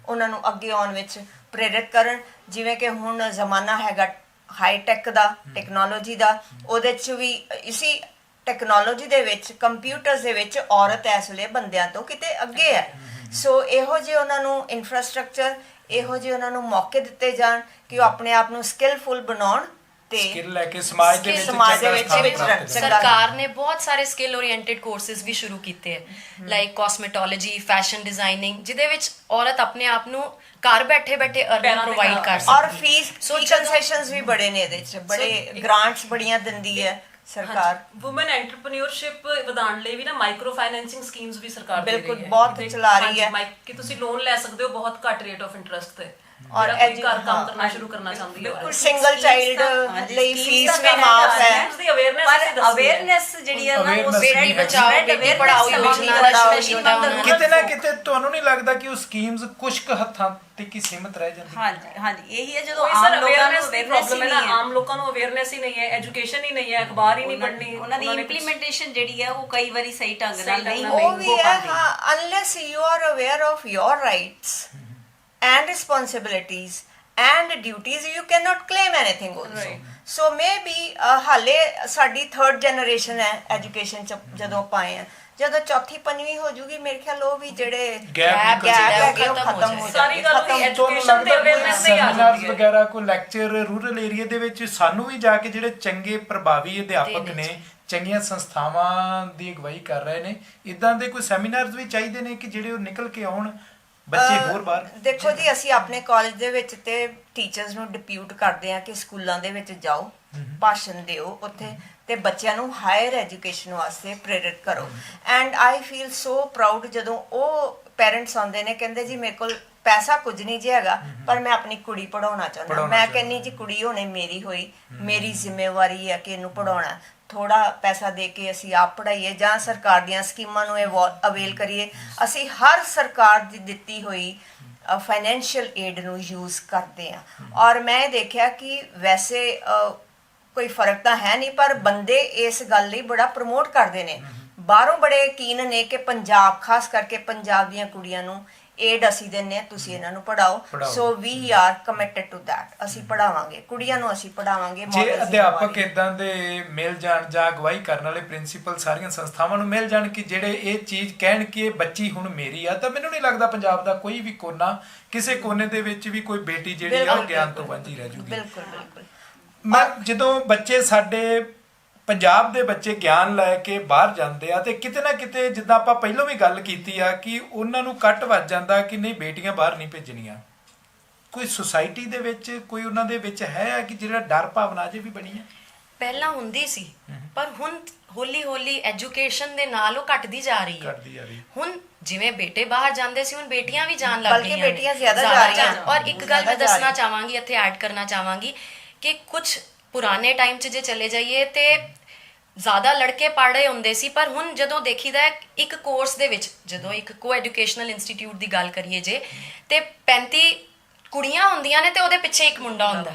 ਉਹਨਾਂ ਨੂੰ ਅੱਗੇ ਆਉਣ ਵਿੱਚ ਪ੍ਰੇਰਿਤ ਕਰਨ। ਜਿਵੇਂ ਕਿ ਹੁਣ ਜ਼ਮਾਨਾ ਹੈਗਾ ਹਾਈ ਟੈਕ ਦਾ, ਟੈਕਨੋਲੋਜੀ ਦਾ, ਉਹਦੇ 'ਚ ਵੀ ਇਸੀ ਟੈਕਨੋਲੋਜੀ ਦੇ ਵਿੱਚ, ਕੰਪਿਊਟਰਸ ਦੇ ਵਿੱਚ ਔਰਤ ਇਸ ਵੇਲੇ ਬੰਦਿਆਂ ਤੋਂ ਕਿਤੇ ਅੱਗੇ ਹੈ। ਸੋ ਇਹੋ ਜਿਹੇ ਉਹਨਾਂ ਨੂੰ ਇਨਫਰਾਸਟ੍ਰਕਚਰ, ਇਹੋ ਜਿਹੇ ਉਹਨਾਂ ਨੂੰ ਮੌਕੇ ਦਿੱਤੇ ਜਾਣ ਕਿ ਉਹ ਆਪਣੇ ਆਪ ਨੂੰ ਸਕਿੱਲਫੁਲ ਬਣਾਉਣ ਤੇ ਸਕਿੱਲ ਲੈ ਕੇ ਸਮਾਜ ਦੇ ਵਿੱਚ ਸਰਕਾਰ ਨੇ ਬਹੁਤ ਸਾਰੇ ਸਕਿੱਲ ਓਰੀਐਂਟਡ ਕੋਰਸਿਸ ਵੀ ਸ਼ੁਰੂ ਕੀਤੇ ਹੈ, ਲਾਈਕ ਕਾਸਮੈਟੋਲੋਜੀ, ਫੈਸ਼ਨ ਡਿਜ਼ਾਈਨਿੰਗ, ਜਿਹਦੇ ਵਿੱਚ ਔਰਤ ਆਪਣੇ ਆਪ ਨੂੰ ਘਰ ਬੈਠੇ ਅਰਨਿੰਗ ਪ੍ਰੋਵਾਈਡ ਕਰ ਸਕਦੀ। ਔਰ ਫੀਸ ਕੰਸੈਸ਼ਨਸ ਵੀ ਬੜੇ ਨੇ ਇਹਦੇ 'ਚ, ਬੜੇ ਗ੍ਰਾਂਟਸ ਬੜੀਆਂ ਦਿੰਦੀ ਹੈ ਸਰਕਾਰ। ਵੂਮਨ ਐਂਟਰਪ੍ਰੀਨਿਓਰਸ਼ਿਪ ਵਧਾਉਣ ਲਈ ਵੀ ਨਾ ਮਾਈਕ੍ਰੋ ਫਾਈਨੈਂਸਿੰਗ ਸਕੀਮਸ ਵੀ ਸਰਕਾਰ ਦੇ ਰਹੀ ਹੈ, ਬਿਲਕੁਲ ਬਹੁਤ ਚਲਾ ਰਹੀ ਹੈ ਕਿ ਤੁਸੀਂ ਲੋਨ ਲੈ ਸਕਦੇ ਹੋ ਬਹੁਤ ਘੱਟ ਰੇਟ ਆਫ ਇੰਟਰਸਟ ਤੇ, ਔਰ ਘਰ ਕੰਮ ਕਰਨਾ ਸ਼ੁਰੂ ਕਰਨਾ ਚਾਹੁੰਦੀ ਹੈ। ਸਿੰਗਲ ਚਾਈਲਡ ਲਈ ਫੀਸ ਵੀ ਮਾਫ ਹੈ, ਪਰ ਅਵੇਅਰਨੈਸ ਜਿਹੜੀ ਹੈ ਨਾ ਉਹ ਬੇਟੀ ਬਚਾਓ ਬੇਟੀ ਪੜਾਓ ਯੋਜਨਾ ਦਾ ਕਿਤੇ ਨਾ ਕਿਤੇ ਤੁਹਾਨੂੰ ਨਹੀਂ ਲੱਗਦਾ ਕਿ ਉਹ ਸਕੀਮਸ ਕੁਝ ਕੁ ਹੱਥਾਂ ਤੱਕ ਹੀ ਸੀਮਿਤ ਰਹਿ ਜਾਂਦੀ? ਹਾਂਜੀ ਇਹੀ ਹੈ, ਜਦੋਂ ਆਮ ਲੋਕਾਂ ਨੂੰ ਅਵੇਅਰਨੈਸ ਪ੍ਰੋਬਲਮ ਹੈ ਨਾ, ਆਮ ਲੋਕਾਂ ਨੂੰ ਅਵੇਅਰਨੈਸ ਹੀ ਨਹੀਂ ਹੈ, ਐਜੂਕੇਸ਼ਨ ਹੀ ਨਹੀਂ ਹੈ, ਅਖਬਾਰ ਹੀ ਨਹੀਂ ਪੜ੍ਹਨੀ, ਉਹਨਾਂ ਦੀ ਇੰਪਲੀਮੈਂਟੇਸ਼ਨ ਜਿਹੜੀ ਹੈ ਉਹ ਕਈ ਵਾਰੀ ਸਹੀ ਢੰਗ ਨਾਲ ਨਹੀਂ ਉਹ ਵੀ ਹੈ। ਹਾਂ, unless you are aware of your rights and responsibilities and duties, you cannot claim anything also. So maybe ਹਾਲੇ ਸਾਡੀ 3rd generation ਹੈ ਐਜੂਕੇਸ਼ਨ ਚ, ਜਦੋਂ ਪਾਏ ਆ, ਜਦੋਂ ਚੌਥੀ ਪੰਜਵੀਂ ਹੋ ਜੂਗੀ ਮੇਰੇ ਖਿਆਲ ਉਹ ਵੀ ਜਿਹੜੇ ਗੈਪ ਖਤਮ ਹੋ ਸਾਰੀ ਗੱਲ ਉਹਦੀ ਐਜੂਕੇਸ਼ਨ ਤੇ ਅਵੇਅਰਨੈਸ ਤੇ ਆ ਜਾਂਦੀ ਹੈ। ਵਗੈਰਾ ਕੋਈ ਲੈਕਚਰ ਰੂਰਲ ਏਰੀਆ ਦੇ ਵਿੱਚ ਸਾਨੂੰ ਵੀ ਜਾ ਕੇ ਜਿਹੜੇ ਚੰਗੇ ਪ੍ਰਭਾਵੀ ਅਧਿਆਪਕ ਨੇ, ਚੰਗੀਆਂ ਸੰਸਥਾਵਾਂ ਦੀ ਅਗਵਾਈ ਕਰ ਰਹੇ ਨੇ, ਇਦਾਂ ਦੇ ਕੋਈ ਸੈਮੀਨਾਰਸ ਵੀ ਚਾਹੀਦੇ ਨੇ ਕਿ ਜਿਹੜੇ ਉਹ ਨਿਕਲ ਕੇ ਆਉਣ ਬੱਚੇ ਹੋਰ ਬਾਹਰ। ਦੇਖੋ ਜੀ, ਅਸੀਂ ਆਪਣੇ ਕਾਲਜ ਦੇ ਵਿੱਚ ਤੇ ਟੀਚਰਸ ਨੂੰ ਡਿਪਿਊਟ ਕਰਦੇ ਆ ਕਿ ਸਕੂਲਾਂ ਦੇ ਵਿੱਚ ਜਾਓ, ਭਾਸ਼ਣ ਦਿਓ ਉੱਥੇ ਤੇ ਬੱਚਿਆਂ ਨੂੰ ਹਾਇਰ ਐਜੂਕੇਸ਼ਨ ਵਾਸਤੇ ਪ੍ਰੇਰਿਤ ਕਰੋ। And I feel so proud ਜਦੋਂ ਉਹ ਪੈਰੈਂਟਸ ਆਉਂਦੇ ਨੇ, ਕਹਿੰਦੇ ਜੀ ਮੇਰੇ ਕੋਲ ਪੈਸਾ ਕੁਝ ਨਹੀਂ ਜੀ ਹੈਗਾ, ਪਰ ਮੈਂ ਆਪਣੀ ਕੁੜੀ ਪੜਾਉਣਾ ਚਾਹੁੰਦਾ। ਮੈਂ ਕਹਿੰਨੀ ਜੀ ਕੁੜੀ ਹੋਣੇ ਮੇਰੀ ਹੋਈ, ਮੇਰੀ ਜ਼ਿੰਮੇਵਾਰੀ ਹੈ ਕਿ ਇਹਨੂੰ ਪੜਾਉਣਾ। ਥੋੜਾ ਪੈਸਾ ਦੇ ਕੇ ਅਸੀਂ ਆਪ ਪੜ੍ਹਾਈਏ ਜਾਂ ਸਰਕਾਰ ਦੀਆਂ ਸਕੀਮਾਂ ਨੂੰ ਅਵੇਲ ਕਰੀਏ। ਅਸੀਂ ਹਰ ਸਰਕਾਰ ਦੀ ਦਿੱਤੀ ਹੋਈ ਫਾਈਨੈਂਸ਼ੀਅਲ ਏਡ ਨੂੰ ਯੂਜ਼ ਕਰਦੇ ਹਾਂ, ਔਰ ਮੈਂ ਦੇਖਿਆ ਕਿ ਵੈਸੇ ਕੋਈ ਫਰਕ ਤਾਂ ਹੈ ਨਹੀਂ, ਪਰ ਬੰਦੇ ਇਸ ਗੱਲ ਲਈ ਬੜਾ ਪ੍ਰਮੋਟ ਕਰਦੇ ਨੇ, ਬਾਹਰੋਂ ਬੜੇ ਯਕੀਨ ਨੇ ਕਿ ਪੰਜਾਬ, ਖਾਸ ਕਰਕੇ ਪੰਜਾਬ ਦੀਆਂ ਕੁੜੀਆਂ ਨੂੰ ਏਡ ਅਸੀਂ ਦਿੰਦੇ ਹਾਂ, ਤੁਸੀਂ ਇਹਨਾਂ ਨੂੰ ਪੜਾਓ। So we are committed to that, ਅਸੀਂ ਪੜਾਵਾਂਗੇ ਕੁੜੀਆਂ ਨੂੰ, ਅਸੀਂ ਪੜਾਵਾਂਗੇ। ਜੇ ਅਧਿਆਪਕ ਇਦਾਂ ਦੇ ਮਿਲ ਜਾਣ ਜਾਂ ਅਗਵਾਈ ਕਰਨ ਵਾਲੇ ਪ੍ਰਿੰਸੀਪਲ ਸਾਰੀਆਂ ਸੰਸਥਾਵਾਂ ਨੂੰ ਮਿਲ ਜਾਣ ਕਿ ਜਿਹੜੇ ਇਹ ਚੀਜ਼ ਕਹਿਣ ਕਿ ਇਹ ਬੱਚੀ ਹੁਣ ਮੇਰੀ ਆ, ਤਾਂ ਮੈਨੂੰ ਨਹੀਂ ਲੱਗਦਾ ਪੰਜਾਬ ਦਾ ਕੋਈ ਵੀ ਕੋਨਾ, ਕਿਸੇ ਕੋਨੇ ਦੇ ਵਿੱਚ ਵੀ ਕੋਈ ਬੇਟੀ ਜਿਹੜੀ ਆ ਉਹ ਗਿਆਨ ਤੋਂ ਵਾਂਝੀ ਰਹਿ ਜੂਗੀ। ਬਿਲਕੁਲ ਬਿਲਕੁਲ। ਮੈਂ ਜਦੋਂ ਬੱਚੇ ਸਾਡੇ ਪੰਜਾਬ ਦੇ ਬੱਚੇ ਗਿਆਨ ਲੈ ਕੇ ਬਾਹਰ ਜਾਂਦੇ ਆ ਤੇ ਕਿਤੇ ਨਾ ਕਿਤੇ ਜਿੱਦਾਂ ਆਪਾਂ ਪਹਿਲਾਂ ਵੀ ਗੱਲ ਕੀਤੀ ਆ ਕਿ ਉਹਨਾਂ ਨੂੰ ਕੱਟ ਵੱਜ ਜਾਂਦਾ ਕਿ ਨਹੀਂ ਬੇਟੀਆਂ ਬਾਹਰ ਨਹੀਂ ਭੇਜਣੀਆਂ। ਕੋਈ ਸੁਸਾਇਟੀ ਦੇ ਵਿੱਚ ਕੋਈ ਉਹਨਾਂ ਦੇ ਵਿੱਚ ਹੈ ਕਿ ਜਿਹੜਾ ਡਰ ਭਾਵਨਾ ਅਜੇ ਵੀ ਬਣੀ ਹੈ? ਪਹਿਲਾਂ ਹੁੰਦੀ ਸੀ ਪਰ ਹੁਣ ਹੌਲੀ ਹੌਲੀ ਐਜੂਕੇਸ਼ਨ ਦੇ ਨਾਲ ਉਹ ਘਟਦੀ ਜਾ ਰਹੀ ਹੈ। ਘਟਦੀ ਜਾ ਰਹੀ ਹੈ। ਹੁਣ ਜਿਵੇਂ ਬੇਟੇ ਬਾਹਰ ਜਾਂਦੇ ਸੀ ਹੁਣ ਬੇਟੀਆਂ ਵੀ ਜਾਣ ਲੱਗ ਬਲਕਿ ਗਈਆਂ ਨੇ। ਬੇਟੀਆਂ ਜ਼ਿਆਦਾ ਜਾ ਰਹੀਆਂ ਨੇ। ਔਰ ਇੱਕ ਗੱਲ ਜ਼ਿਆਦਾ ਮੈਂ ਜਾ ਦੱਸਣਾ ਰਹੀਆਂ। ਚਾਹਾਂਗੀ, ਇੱਥੇ ਐਡ ਕਰਨਾ ਚਾਹਾਂਗੀ ਕਿ ਕੁਝ ਪੁਰਾਣੇ ਟਾਈਮ 'ਚ ਜੇ ਚਲੇ ਜਾਈਏ ਤੇ ਜ਼ਿਆਦਾ ਲੜਕੇ ਪੜ੍ਹ ਰਹੇ ਹੁੰਦੇ ਸੀ, ਪਰ ਹੁਣ ਜਦੋਂ ਦੇਖੀਦਾ ਹੈ ਇੱਕ ਕੋਰਸ ਦੇ ਵਿੱਚ ਜਦੋਂ ਇੱਕ ਕੋ ਐਜੂਕੇਸ਼ਨਲ ਇੰਸਟੀਚਿਊਟ ਦੀ ਗੱਲ ਕਰੀਏ ਜੇ ਤੇ 35 ਕੁੜੀਆਂ ਹੁੰਦੀਆਂ ਨੇ ਤੇ ਉਹਦੇ ਪਿੱਛੇ ਇੱਕ ਮੁੰਡਾ ਹੁੰਦਾ।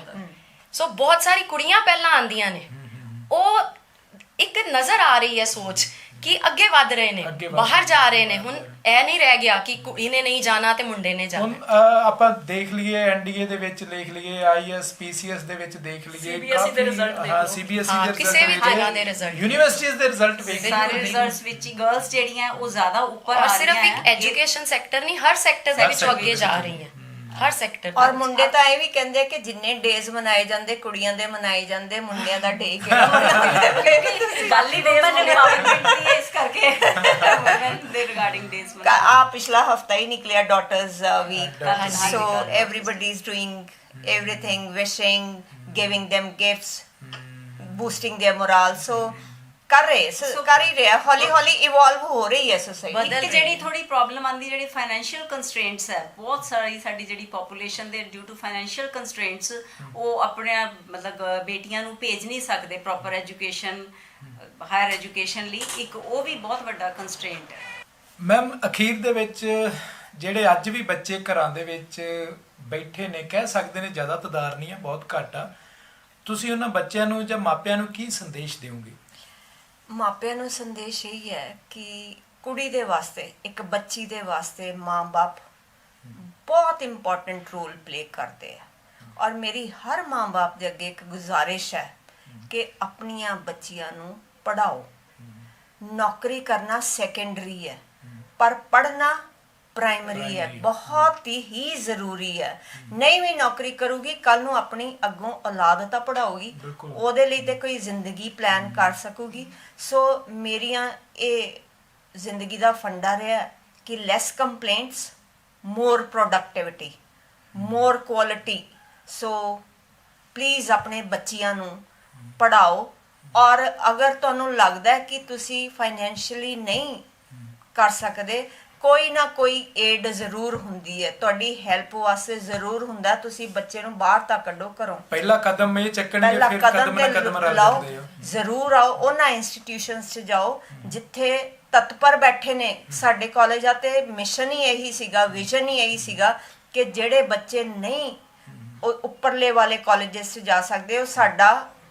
ਸੋ ਬਹੁਤ ਸਾਰੀ ਕੁੜੀਆਂ ਪਹਿਲਾਂ ਆਉਂਦੀਆਂ ਨੇ, ਉਹ ਇੱਕ ਨਜ਼ਰ ਆ ਰਹੀ ਹੈ ਸੋਚ ਕਿ ਅੱਗੇ ਵੱਧ ਰਹੇ ਨੇ, ਬਾਹਰ ਜਾ ਰਹੇ ਨੇ। ਹੁਣ ਇਹ ਨਹੀਂ ਰਹਿ ਗਿਆ ਕਿ ਕੁੜੀ ਨੇ ਨਹੀਂ ਜਾਣਾ ਤੇ ਮੁੰਡੇ ਨੇ ਹੁਣ ਜਾਣਾ। ਆਪਾਂ ਦੇਖ ਲਈਏ ਐਨਡੀਏ ਦੇ ਵਿੱਚ ਦੇਖ ਲਈਏ, ਆਈਐਸ ਪੀਸੀਐਸ ਦੇ ਵਿੱਚ ਦੇਖ ਲਈਏ, CBSE ਦੇ result ਦੇਖ ਹਾਂ ਲਓ। ਸੀਬੀਐਸਈ ਹਾਂ, ਦੇ ਕਿਸੇ ਵੀ ਰਿਜ਼ਲਟ ਜਗ੍ਹਾ ਦੇ result। ਯੂਨੀਵਰਸਿਟੀਜ਼ ਦੇ ਰਿਜ਼ਲਟ ਵੇਖ ਸਾਰੇ ਰਿਜ਼ਲਟਸ ਵਿੱਚ ਹੀ ਗਰਲਸ ਜਿਹੜੀਆਂ ਉਹ ਜ਼ਿਆਦਾ ਉੱਪਰ ਔਰ ਆ ਸਿਰਫ ਰਹੀਆਂ ਇੱਕ ਐਜੂਕੇਸ਼ਨ ਸੈਕਟਰ ਨਹੀਂ, ਹਰ ਸੈਕਟਰ ਦੇ ਵਿੱਚ ਉਹ ਅੱਗੇ ਜਾ ਰਹੀ ਹੈ, ਹਰ ਸੈਕਟਰ ਔਰ ਮੁੰਡੇ ਤਾਂ ਇਹ ਵੀ ਕਹਿੰਦੇ ਆ ਕਿ ਜਿੰਨੇ ਡੇਜ਼ ਮਨਾਏ ਜਾਂਦੇ ਕੁੜੀਆਂ ਦੇ ਮਨਾਏ ਜਾਂਦੇ, ਮੁੰਡਿਆਂ ਦਾ ਡੇ ਕਿਹੜਾ ਮਨਾਉਂਦੇ? ਗੱਲ ਹੀ ਡੇਜ਼ ਇੰਪਾਵਰਮੈਂਟ ਦੀ ਹੈ, ਇਸ ਕਰਕੇ ਵੂਮਨ ਦੇ ਰਿਗਾਰਡਿੰਗ ਡੇਜ਼ ਆ ਪਿਛਲਾ ਹਫਤਾ ਹੀ ਨਿਕਲਿਆ daughters week, Daughters so Week। everybody is doing everything, wishing, giving them gifts, boosting their morale, so ਕਰ ਹੀ ਰਿਹਾ, ਹੌਲੀ ਹੌਲੀ ਇਵੋਲਵ ਹੋ ਰਹੀ ਹੈ ਸੋਸਾਇਟੀ। ਇੱਕ ਜਿਹੜੀ ਥੋੜੀ ਪ੍ਰੋਬਲਮ ਆਂਦੀ ਜਿਹੜੀ ਫਾਈਨੈਂਸ਼ੀਅਲ ਕੰਸਟ੍ਰੇਂਟਸ ਹੈ, ਬਹੁਤ ਸਾਰੀ ਸਾਡੀ ਜਿਹੜੀ ਪੋਪੂਲੇਸ਼ਨ ਦੇ ਡਿਊ ਟੂ ਫਾਈਨੈਂਸ਼ੀਅਲ ਕੰਸਟ੍ਰੇਂਟਸ ਉਹ ਆਪਣੇ ਮਤਲਬ ਬੇਟੀਆਂ ਨੂੰ ਭੇਜ ਨਹੀਂ ਸਕਦੇ ਪ੍ਰੋਪਰ ਐਜੂਕੇਸ਼ਨ, ਹਾਇਰ ਐਜੂਕੇਸ਼ਨ ਲਈ। ਇੱਕ ਉਹ ਵੀ ਬਹੁਤ ਵੱਡਾ ਕੰਸਟ੍ਰੇਂਟ ਹੈ। ਮੈਮ ਅਖੀਰ ਦੇ ਵਿੱਚ ਜਿਹੜੇ ਅੱਜ ਵੀ ਬੱਚੇ ਘਰਾਂ ਦੇ ਵਿੱਚ ਬੈਠੇ ਨੇ, ਕਹਿ ਸਕਦੇ ਨੇ ਜ਼ਿਆਦਾ ਤਾਦਾਦ ਨਹੀਂ ਹੈ, ਬਹੁਤ ਘੱਟ ਆ, ਤੁਸੀਂ ਉਹਨਾਂ ਬੱਚਿਆਂ ਨੂੰ ਜਾਂ ਮਾਪਿਆਂ ਨੂੰ ਕੀ ਸੰਦੇਸ਼ ਦਿਓਗੇ? ਮਾਪਿਆਂ ਨੂੰ ਸੰਦੇਸ਼ ਇਹ ਹੈ ਕਿ ਕੁੜੀ ਦੇ ਵਾਸਤੇ, ਇੱਕ ਬੱਚੀ ਦੇ ਵਾਸਤੇ ਮਾਂ-ਬਾਪ ਬਹੁਤ ਇੰਪੋਰਟੈਂਟ ਰੋਲ ਪਲੇ ਕਰਦੇ ਆ। ਔਰ ਮੇਰੀ ਹਰ ਮਾਂ-ਬਾਪ ਦੇ ਅੱਗੇ ਇੱਕ ਗੁਜ਼ਾਰਿਸ਼ ਹੈ ਕਿ ਆਪਣੀਆਂ ਬੱਚੀਆਂ ਨੂੰ ਪੜ੍ਹਾਓ। ਨੌਕਰੀ ਕਰਨਾ ਸੈਕੰਡਰੀ ਹੈ ਪਰ ਪੜ੍ਹਨਾ ਪ੍ਰਾਇਮਰੀ ਹੈ, ਬਹੁਤ ਹੀ ਜ਼ਰੂਰੀ ਹੈ। ਨਹੀਂ ਵੀ ਨੌਕਰੀ ਕਰੂਗੀ ਕੱਲ ਨੂੰ ਆਪਣੀ ਅੱਗੋਂ ਔਲਾਦ ਤਾਂ ਪੜਾਉਗੀ, ਉਹਦੇ ਲਈ ਤੇ ਕੋਈ ਜ਼ਿੰਦਗੀ ਪਲਾਨ ਕਰ ਸਕੂਗੀ। ਸੋ ਮੇਰੀਆਂ ਇਹ ਜ਼ਿੰਦਗੀ ਦਾ ਫੰਡਾ ਰਿਹਾ ਕਿ less complaints, more productivity, more quality. So please ਆਪਣੇ ਬੱਚਿਆਂ ਨੂੰ ਪੜਾਓ। ਔਰ ਅਗਰ ਤੁਹਾਨੂੰ ਲੱਗਦਾ ਹੈ ਕਿ ਤੁਸੀਂ ਫਾਈਨੈਂਸ਼ੀਅਲੀ ਨਹੀਂ ਕਰ ਸਕਦੇ, ਕੋਈ ਨਾ ਕੋਈ ਏਡ ਜ਼ਰੂਰ ਹੁੰਦੀ ਹੈ, ਤੁਹਾਡੀ ਹੈਲਪ ਵਾਸਤੇ ਜ਼ਰੂਰ ਹੁੰਦਾ। ਤੁਸੀਂ ਬੱਚੇ ਨੂੰ ਬਾਹਰ ਤਾਂ ਕੱਢੋ ਘਰੋਂ, ਪਹਿਲਾ ਕਦਮ ਇਹ ਚੱਕਣਗੇ, ਪਹਿਲਾ ਫਿਰ ਕਦਮ ਕਦਮ ਤੇ ਨਾ ਕਦਮ ਲਾਓ। ਰੱਖਦੇ ਹੋ। ਜ਼ਰੂਰ ਆਓ ਉਹਨਾਂ ਇੰਸਟੀਟਿਊਸ਼ਨਸ 'ਚ ਜਾਓ ਜਿੱਥੇ ਤਤਪਰ ਬੈਠੇ ਨੇ। ਸਾਡੇ ਕਾਲਜ ਆ ਤੇ ਮਿਸ਼ਨ ਹੀ ਇਹੀ ਸੀਗਾ, ਵਿਜ਼ਨ ਹੀ ਇਹੀ ਸੀਗਾ ਕਿ ਜਿਹੜੇ ਬੱਚੇ ਨਹੀਂ ਉਹ ਉੱਪਰਲੇ ਵਾਲੇ ਕਾਲਜਸ 'ਚ ਜਾ ਸਕਦੇ, ਉਹ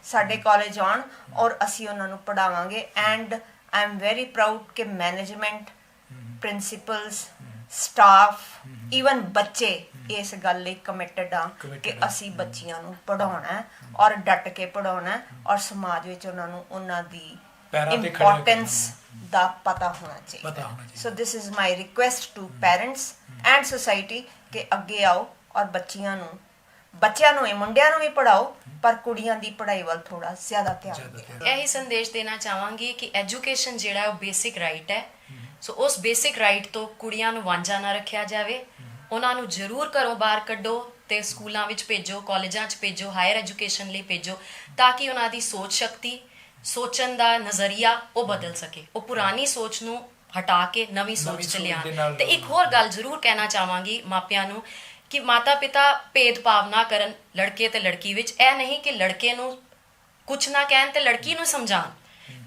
ਸਾਡੇ ਕਾਲਜ ਆਉਣ ਔਰ ਅਸੀਂ ਉਹਨਾਂ ਨੂੰ ਪੜ੍ਹਾਵਾਂਗੇ। And I am very proud ਕਿ ਮੈਨੇਜਮੈਂਟ, ਪ੍ਰਿੰਸੀਪਲਸ, ਸਟਾਫ, ਈਵਨ ਬੱਚੇ ਇਸ ਗੱਲ ਲਈ ਕਮਿਟਡ ਆ ਕਿ ਅਸੀਂ ਬੱਚਿਆਂ ਨੂੰ ਪੜ੍ਹਾਉਣਾ ਔਰ ਡਟ ਕੇ ਪੜ੍ਹਾਉਣਾ ਔਰ ਸਮਾਜ ਵਿੱਚ ਉਹਨਾਂ ਨੂੰ ਉਹਨਾਂ ਦੀ ਪੈਰਾਂ ਤੇ ਖੜੇ ਇੰਪੋਰਟੈਂਸ ਦਾ ਪਤਾ ਹੋਣਾ ਚਾਹੀਦਾ। So this is my request to parents and society ਕਿ ਅੱਗੇ ਆਓ ਔਰ ਬੱਚਿਆਂ ਨੂੰ ਇਹ ਮੁੰਡਿਆਂ ਨੂੰ ਵੀ ਪੜ੍ਹਾਓ ਪਰ ਕੁੜੀਆਂ ਦੀ ਪੜ੍ਹਾਈ ਵੱਲ ਥੋੜਾ ਜ਼ਿਆਦਾ ਧਿਆਨ ਦਿਓ। ਇਹੀ ਸੰਦੇਸ਼ ਦੇਣਾ ਚਾਹਾਂਗੀ ਕਿ ਐਜੂਕੇਸ਼ਨ ਜਿਹੜਾ ਹੈ ਉਹ ਬੇਸਿਕ ਰਾਈਟ ਹੈ। ਸੋ ਉਸ ਬੇਸਿਕ ਰਾਈਟ ਤੋਂ ਕੁੜੀਆਂ ਨੂੰ ਵਾਂਝਾ ਨਾ ਰੱਖਿਆ ਜਾਵੇ। ਉਹਨਾਂ ਨੂੰ ਜ਼ਰੂਰ ਘਰੋਂ ਬਾਹਰ ਕੱਢੋ ਤੇ ਸਕੂਲਾਂ ਵਿੱਚ ਭੇਜੋ, ਕਾਲਜਾਂ 'ਚ ਭੇਜੋ, ਹਾਇਰ ਐਜੂਕੇਸ਼ਨ ਲਈ ਭੇਜੋ ਤਾਂ ਕਿ ਉਹਨਾਂ ਦੀ ਸੋਚ ਸ਼ਕਤੀ, ਸੋਚਣ ਦਾ ਨਜ਼ਰੀਆ ਉਹ ਬਦਲ ਸਕੇ। ਉਹ ਪੁਰਾਣੀ ਸੋਚ ਨੂੰ ਹਟਾ ਕੇ ਨਵੀਂ ਸੋਚ 'ਚ ਲਿਆਉਣ। ਤੇ ਇੱਕ ਹੋਰ ਗੱਲ ਜ਼ਰੂਰ ਕਹਿਣਾ ਚਾਹਾਂਗੀ ਮਾਪਿਆਂ ਨੂੰ ਕਿ ਮਾਤਾ ਪਿਤਾ ਭੇਦਭਾਵ ਨਾ ਕਰਨ ਲੜਕੇ ਤੇ ਲੜਕੀ ਵਿੱਚ। ਇਹ ਨਹੀਂ ਕਿ ਲੜਕੇ ਨੂੰ ਕੁਛ ਨਾ ਕਹਿਣ ਤੇ ਲੜਕੀ ਨੂੰ ਸਮਝਾਉਣ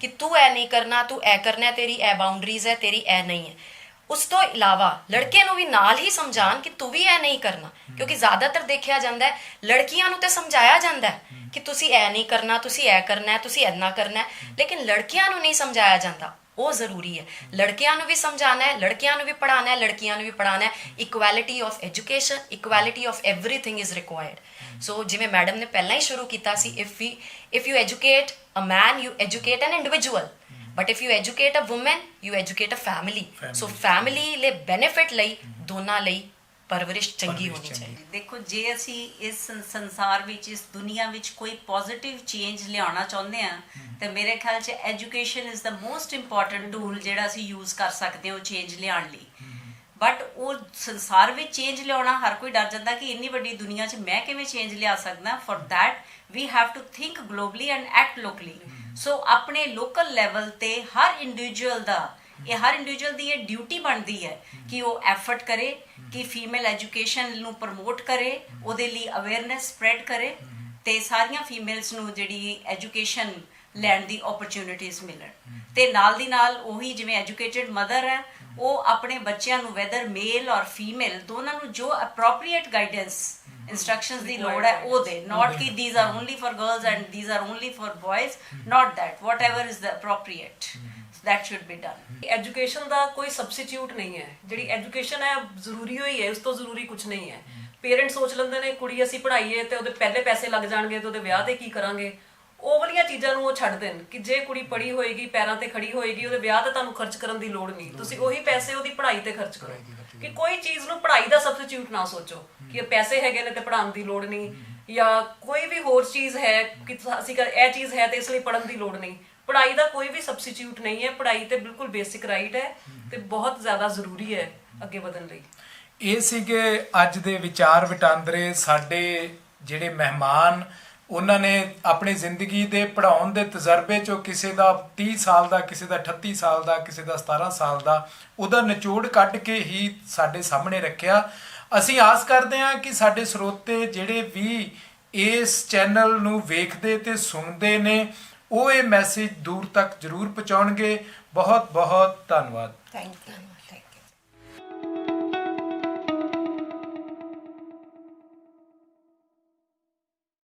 ਕਿ ਤੂੰ ਇਹ ਨਹੀਂ ਕਰਨਾ, ਤੂੰ ਇਹ ਕਰਨਾ, ਤੇਰੀ ਇਹ ਬਾਉਂਡਰੀਜ਼ ਹੈ, ਤੇਰੀ ਇਹ ਨਹੀਂ ਹੈ। ਉਸ ਤੋਂ ਇਲਾਵਾ ਲੜਕੇ ਨੂੰ ਵੀ ਨਾਲ ਹੀ ਸਮਝਾਉਣ ਕਿ ਤੂੰ ਵੀ ਇਹ ਨਹੀਂ ਕਰਨਾ, ਕਿਉਂਕਿ ਜ਼ਿਆਦਾਤਰ ਦੇਖਿਆ ਜਾਂਦਾ ਹੈ ਲੜਕੀਆਂ ਨੂੰ ਤੇ ਸਮਝਾਇਆ ਜਾਂਦਾ ਹੈ ਕਿ ਤੁਸੀਂ ਇਹ ਨਹੀਂ ਕਰਨਾ, ਤੁਸੀਂ ਇਹ ਕਰਨਾ ਹੈ, ਤੁਸੀਂ ਇੰਨਾ ਕਰਨਾ ਹੈ, ਲੇਕਿਨ ਲੜਕੀਆਂ ਨੂੰ ਨਹੀਂ ਸਮਝਾਇਆ ਜਾਂਦਾ। ਉਹ ਜ਼ਰੂਰੀ ਹੈ, ਲੜਕਿਆਂ ਨੂੰ ਵੀ ਸਮਝਾਉਣਾ ਹੈ, ਲੜਕੀਆਂ ਨੂੰ ਵੀ ਪੜ੍ਹਾਉਣਾ ਹੈ, ਲੜਕੀਆਂ ਨੂੰ ਵੀ ਪੜ੍ਹਾਉਣਾ ਹੈ। Equality of education, equality of everything is required. So ਜਿਵੇਂ ਮੈਡਮ ਨੇ ਪਹਿਲਾਂ ਹੀ ਸ਼ੁਰੂ ਕੀਤਾ ਸੀ, if you educate a man you educate an individual, but if you educate a woman you educate a family. So family ਲਈ benefit ਲਈ ਦੋਨਾਂ ਲਈ ਪਰਵਰਿਸ਼ ਚੰਗੀ ਹੋਣੀ ਚੰਗੀ। ਚਾਹੀਦੀ। ਦੇਖੋ, ਜੇ ਅਸੀਂ ਇਸ ਸੰਸਾਰ ਵਿੱਚ, ਇਸ ਦੁਨੀਆ ਵਿੱਚ ਕੋਈ ਪੋਜ਼ਿਟਿਵ ਚੇਂਜ ਲਿਆਉਣਾ ਚਾਹੁੰਦੇ ਆ ਤਾਂ ਮੇਰੇ ਖਿਆਲ 'ਚ education is the most important tool ਜਿਹੜਾ ਅਸੀਂ ਯੂਜ਼ ਕਰ ਸਕਦੇ ਹਾਂ ਉਹ ਚੇਂਜ ਲਿਆਉਣ ਲਈ। ਬਟ ਉਹ ਸੰਸਾਰ ਵਿੱਚ ਚੇਂਜ ਲਿਆਉਣਾ, ਹਰ ਕੋਈ ਡਰ ਜਾਂਦਾ ਕਿ ਇੰਨੀ ਵੱਡੀ ਦੁਨੀਆ 'ਚ ਮੈਂ ਕਿਵੇਂ ਚੇਂਜ ਲਿਆ ਸਕਦਾ। For that we have to think globally and act locally. So ਆਪਣੇ ਲੋਕਲ ਲੈਵਲ ਤੇ ਹਰ ਇੰਡੀਵਿਜੂਅਲ ਦੀ ਇਹ ਡਿਊਟੀ ਬਣਦੀ ਹੈ ਕਿ ਉਹ ਐਫਰਟ ਕਰੇ ਕਿ ਫੀਮੇਲ ਐਜੂਕੇਸ਼ਨ ਨੂੰ ਪ੍ਰਮੋਟ ਕਰੇ, ਉਹਦੇ ਲਈ ਅਵੇਅਰਨੈਸ ਸਪਰੈਡ ਕਰੇ ਤੇ ਸਾਰੀਆਂ ਫੀਮੇਲਸ ਨੂੰ ਜਿਹੜੀ ਐਜੂਕੇਸ਼ਨ ਲੈਣ ਦੀ ਓਪਰਚੁਨਿਟੀਜ਼ ਮਿਲਣ। ਤੇ ਨਾਲ ਦੀ ਨਾਲ ਉਹੀ ਜਿਵੇਂ ਐਜੂਕੇਟਿਡ ਮਦਰ ਹੈ, ਉਹ ਆਪਣੇ ਬੱਚਿਆਂ ਨੂੰ ਵੈਦਰ ਮੇਲ ਔਰ ਫੀਮੇਲ ਦੋਨਾਂ ਨੂੰ ਜੋ ਅਪਰੋਪਰੀਏਟ ਗਾਈਡੈਂਸ ਇੰਸਟਰਕਸ਼ਨਸ ਦੀ ਲੋੜ ਹੈ ਉਹ ਦੇ। ਨਾਟ ਕਿ these are only for girls and these are only for boys, not that, whatever is the appropriate that should be done। Education ਦਾ ਕੋਈ ਸਬਸਟੀਟਿਊਟ ਨਹੀਂ ਹੈ। ਜਿਹੜੀ ਐਜੂਕੇਸ਼ਨ ਹੈ ਜ਼ਰੂਰੀ ਹੋਈ ਹੈ, ਉਸ ਤੋਂ ਜ਼ਰੂਰੀ ਕੁਝ ਨਹੀਂ ਹੈ। ਪੇਰੈਂਟਸ ਸੋਚ ਲੈਂਦੇ ਨੇ ਕੁੜੀ ਅਸੀਂ ਪੜ੍ਹਾਈਏ ਤੇ ਉਹਦੇ ਪਹਿਲੇ ਪੈਸੇ ਲੱਗ ਜਾਣਗੇ ਤੇ ਉਹਦੇ ਵਿਆਹ ਤੇ ਕੀ ਕਰਾਂਗੇ। ਉਹ ਵਾਲੀਆਂ ਚੀਜ਼ਾਂ ਨੂੰ ਉਹ ਛੱਡ ਦੇਣ ਕਿ ਜੇ ਕੁੜੀ ਪੜ੍ਹੀ ਹੋਏਗੀ, ਪੈਰਾਂ ਤੇ ਖੜੀ ਹੋਏਗੀ, ਉਹਦੇ ਵਿਆਹ ਤੇ ਤੁਹਾਨੂੰ ਖਰਚ ਕਰਨ ਦੀ ਲੋੜ ਨਹੀਂ, ਤੁਸੀਂ ਉਹੀ ਪੈਸੇ ਉਹਦੀ ਪੜ੍ਹਾਈ ਤੇ ਖਰਚ ਕਰੋ। ਕਿ ਕੋਈ ਚੀਜ਼ ਨੂੰ ਪੜ੍ਹਾਈ ਦਾ ਸਬਸਟੀਟਿਊਟ ਨਾ ਸੋਚੋ ਕਿ ਪੈਸੇ ਹੈਗੇ ਨੇ ਤੇ ਪੜ੍ਹਾਉਣ ਦੀ ਲੋੜ ਨਹੀਂ, ਜਾਂ ਕੋਈ ਵੀ ਹੋਰ ਚੀਜ਼ ਹੈ ਕਿ ਅਸੀਂ ਇਹ ਚੀਜ਼ ਹੈ ਤੇ ਇਸ ਲਈ ਪੜ੍ਹਨ ਦੀ ਲੋੜ ਨਹੀਂ। ਪੜ੍ਹਾਈ ਦਾ ਕੋਈ ਵੀ ਸਬਸਟੀਟਿਊਟ ਨਹੀਂ ਹੈ। ਪੜ੍ਹਾਈ ਤੇ ਬਿਲਕੁਲ ਬੇਸਿਕ ਰਾਈਟ ਹੈ ਤੇ ਬਹੁਤ ਜ਼ਿਆਦਾ ਜ਼ਰੂਰੀ ਹੈ ਅੱਗੇ ਵਧਣ ਲਈ। ਇਹ ਸੀਗੇ ਅੱਜ ਦੇ ਵਿਚਾਰ ਵਟਾਂਦਰੇ। ਸਾਡੇ ਜਿਹੜੇ ਮਹਿਮਾਨ, ਉਹਨਾਂ ਨੇ ਆਪਣੀ ਜ਼ਿੰਦਗੀ ਦੇ ਪੜ੍ਹਾਉਣ ਦੇ ਤਜਰਬੇ 'ਚੋਂ ਕਿਸੇ ਦਾ 30 ਸਾਲ ਦਾ, ਕਿਸੇ ਦਾ 38 ਸਾਲ ਦਾ, ਕਿਸੇ ਦਾ 17 ਸਾਲ ਦਾ, ਉਹਦਾ ਨਿਚੋੜ ਕੱਢ ਕੇ ਹੀ ਸਾਡੇ ਸਾਹਮਣੇ ਰੱਖਿਆ। ਅਸੀਂ ਆਸ ਕਰਦੇ ਹਾਂ ਕਿ ਸਾਡੇ ਸਰੋਤੇ ਜਿਹੜੇ ਵੀ ਇਸ ਚੈਨਲ ਨੂੰ ਵੇਖਦੇ ਤੇ ਸੁਣਦੇ ਨੇ, ਉਹ ਇਹ ਮੈਸੇਜ ਦੂਰ ਤੱਕ ਜ਼ਰੂਰ ਪਹੁੰਚਾਉਣਗੇ। ਬਹੁਤ ਬਹੁਤ ਧੰਨਵਾਦ। Thank you.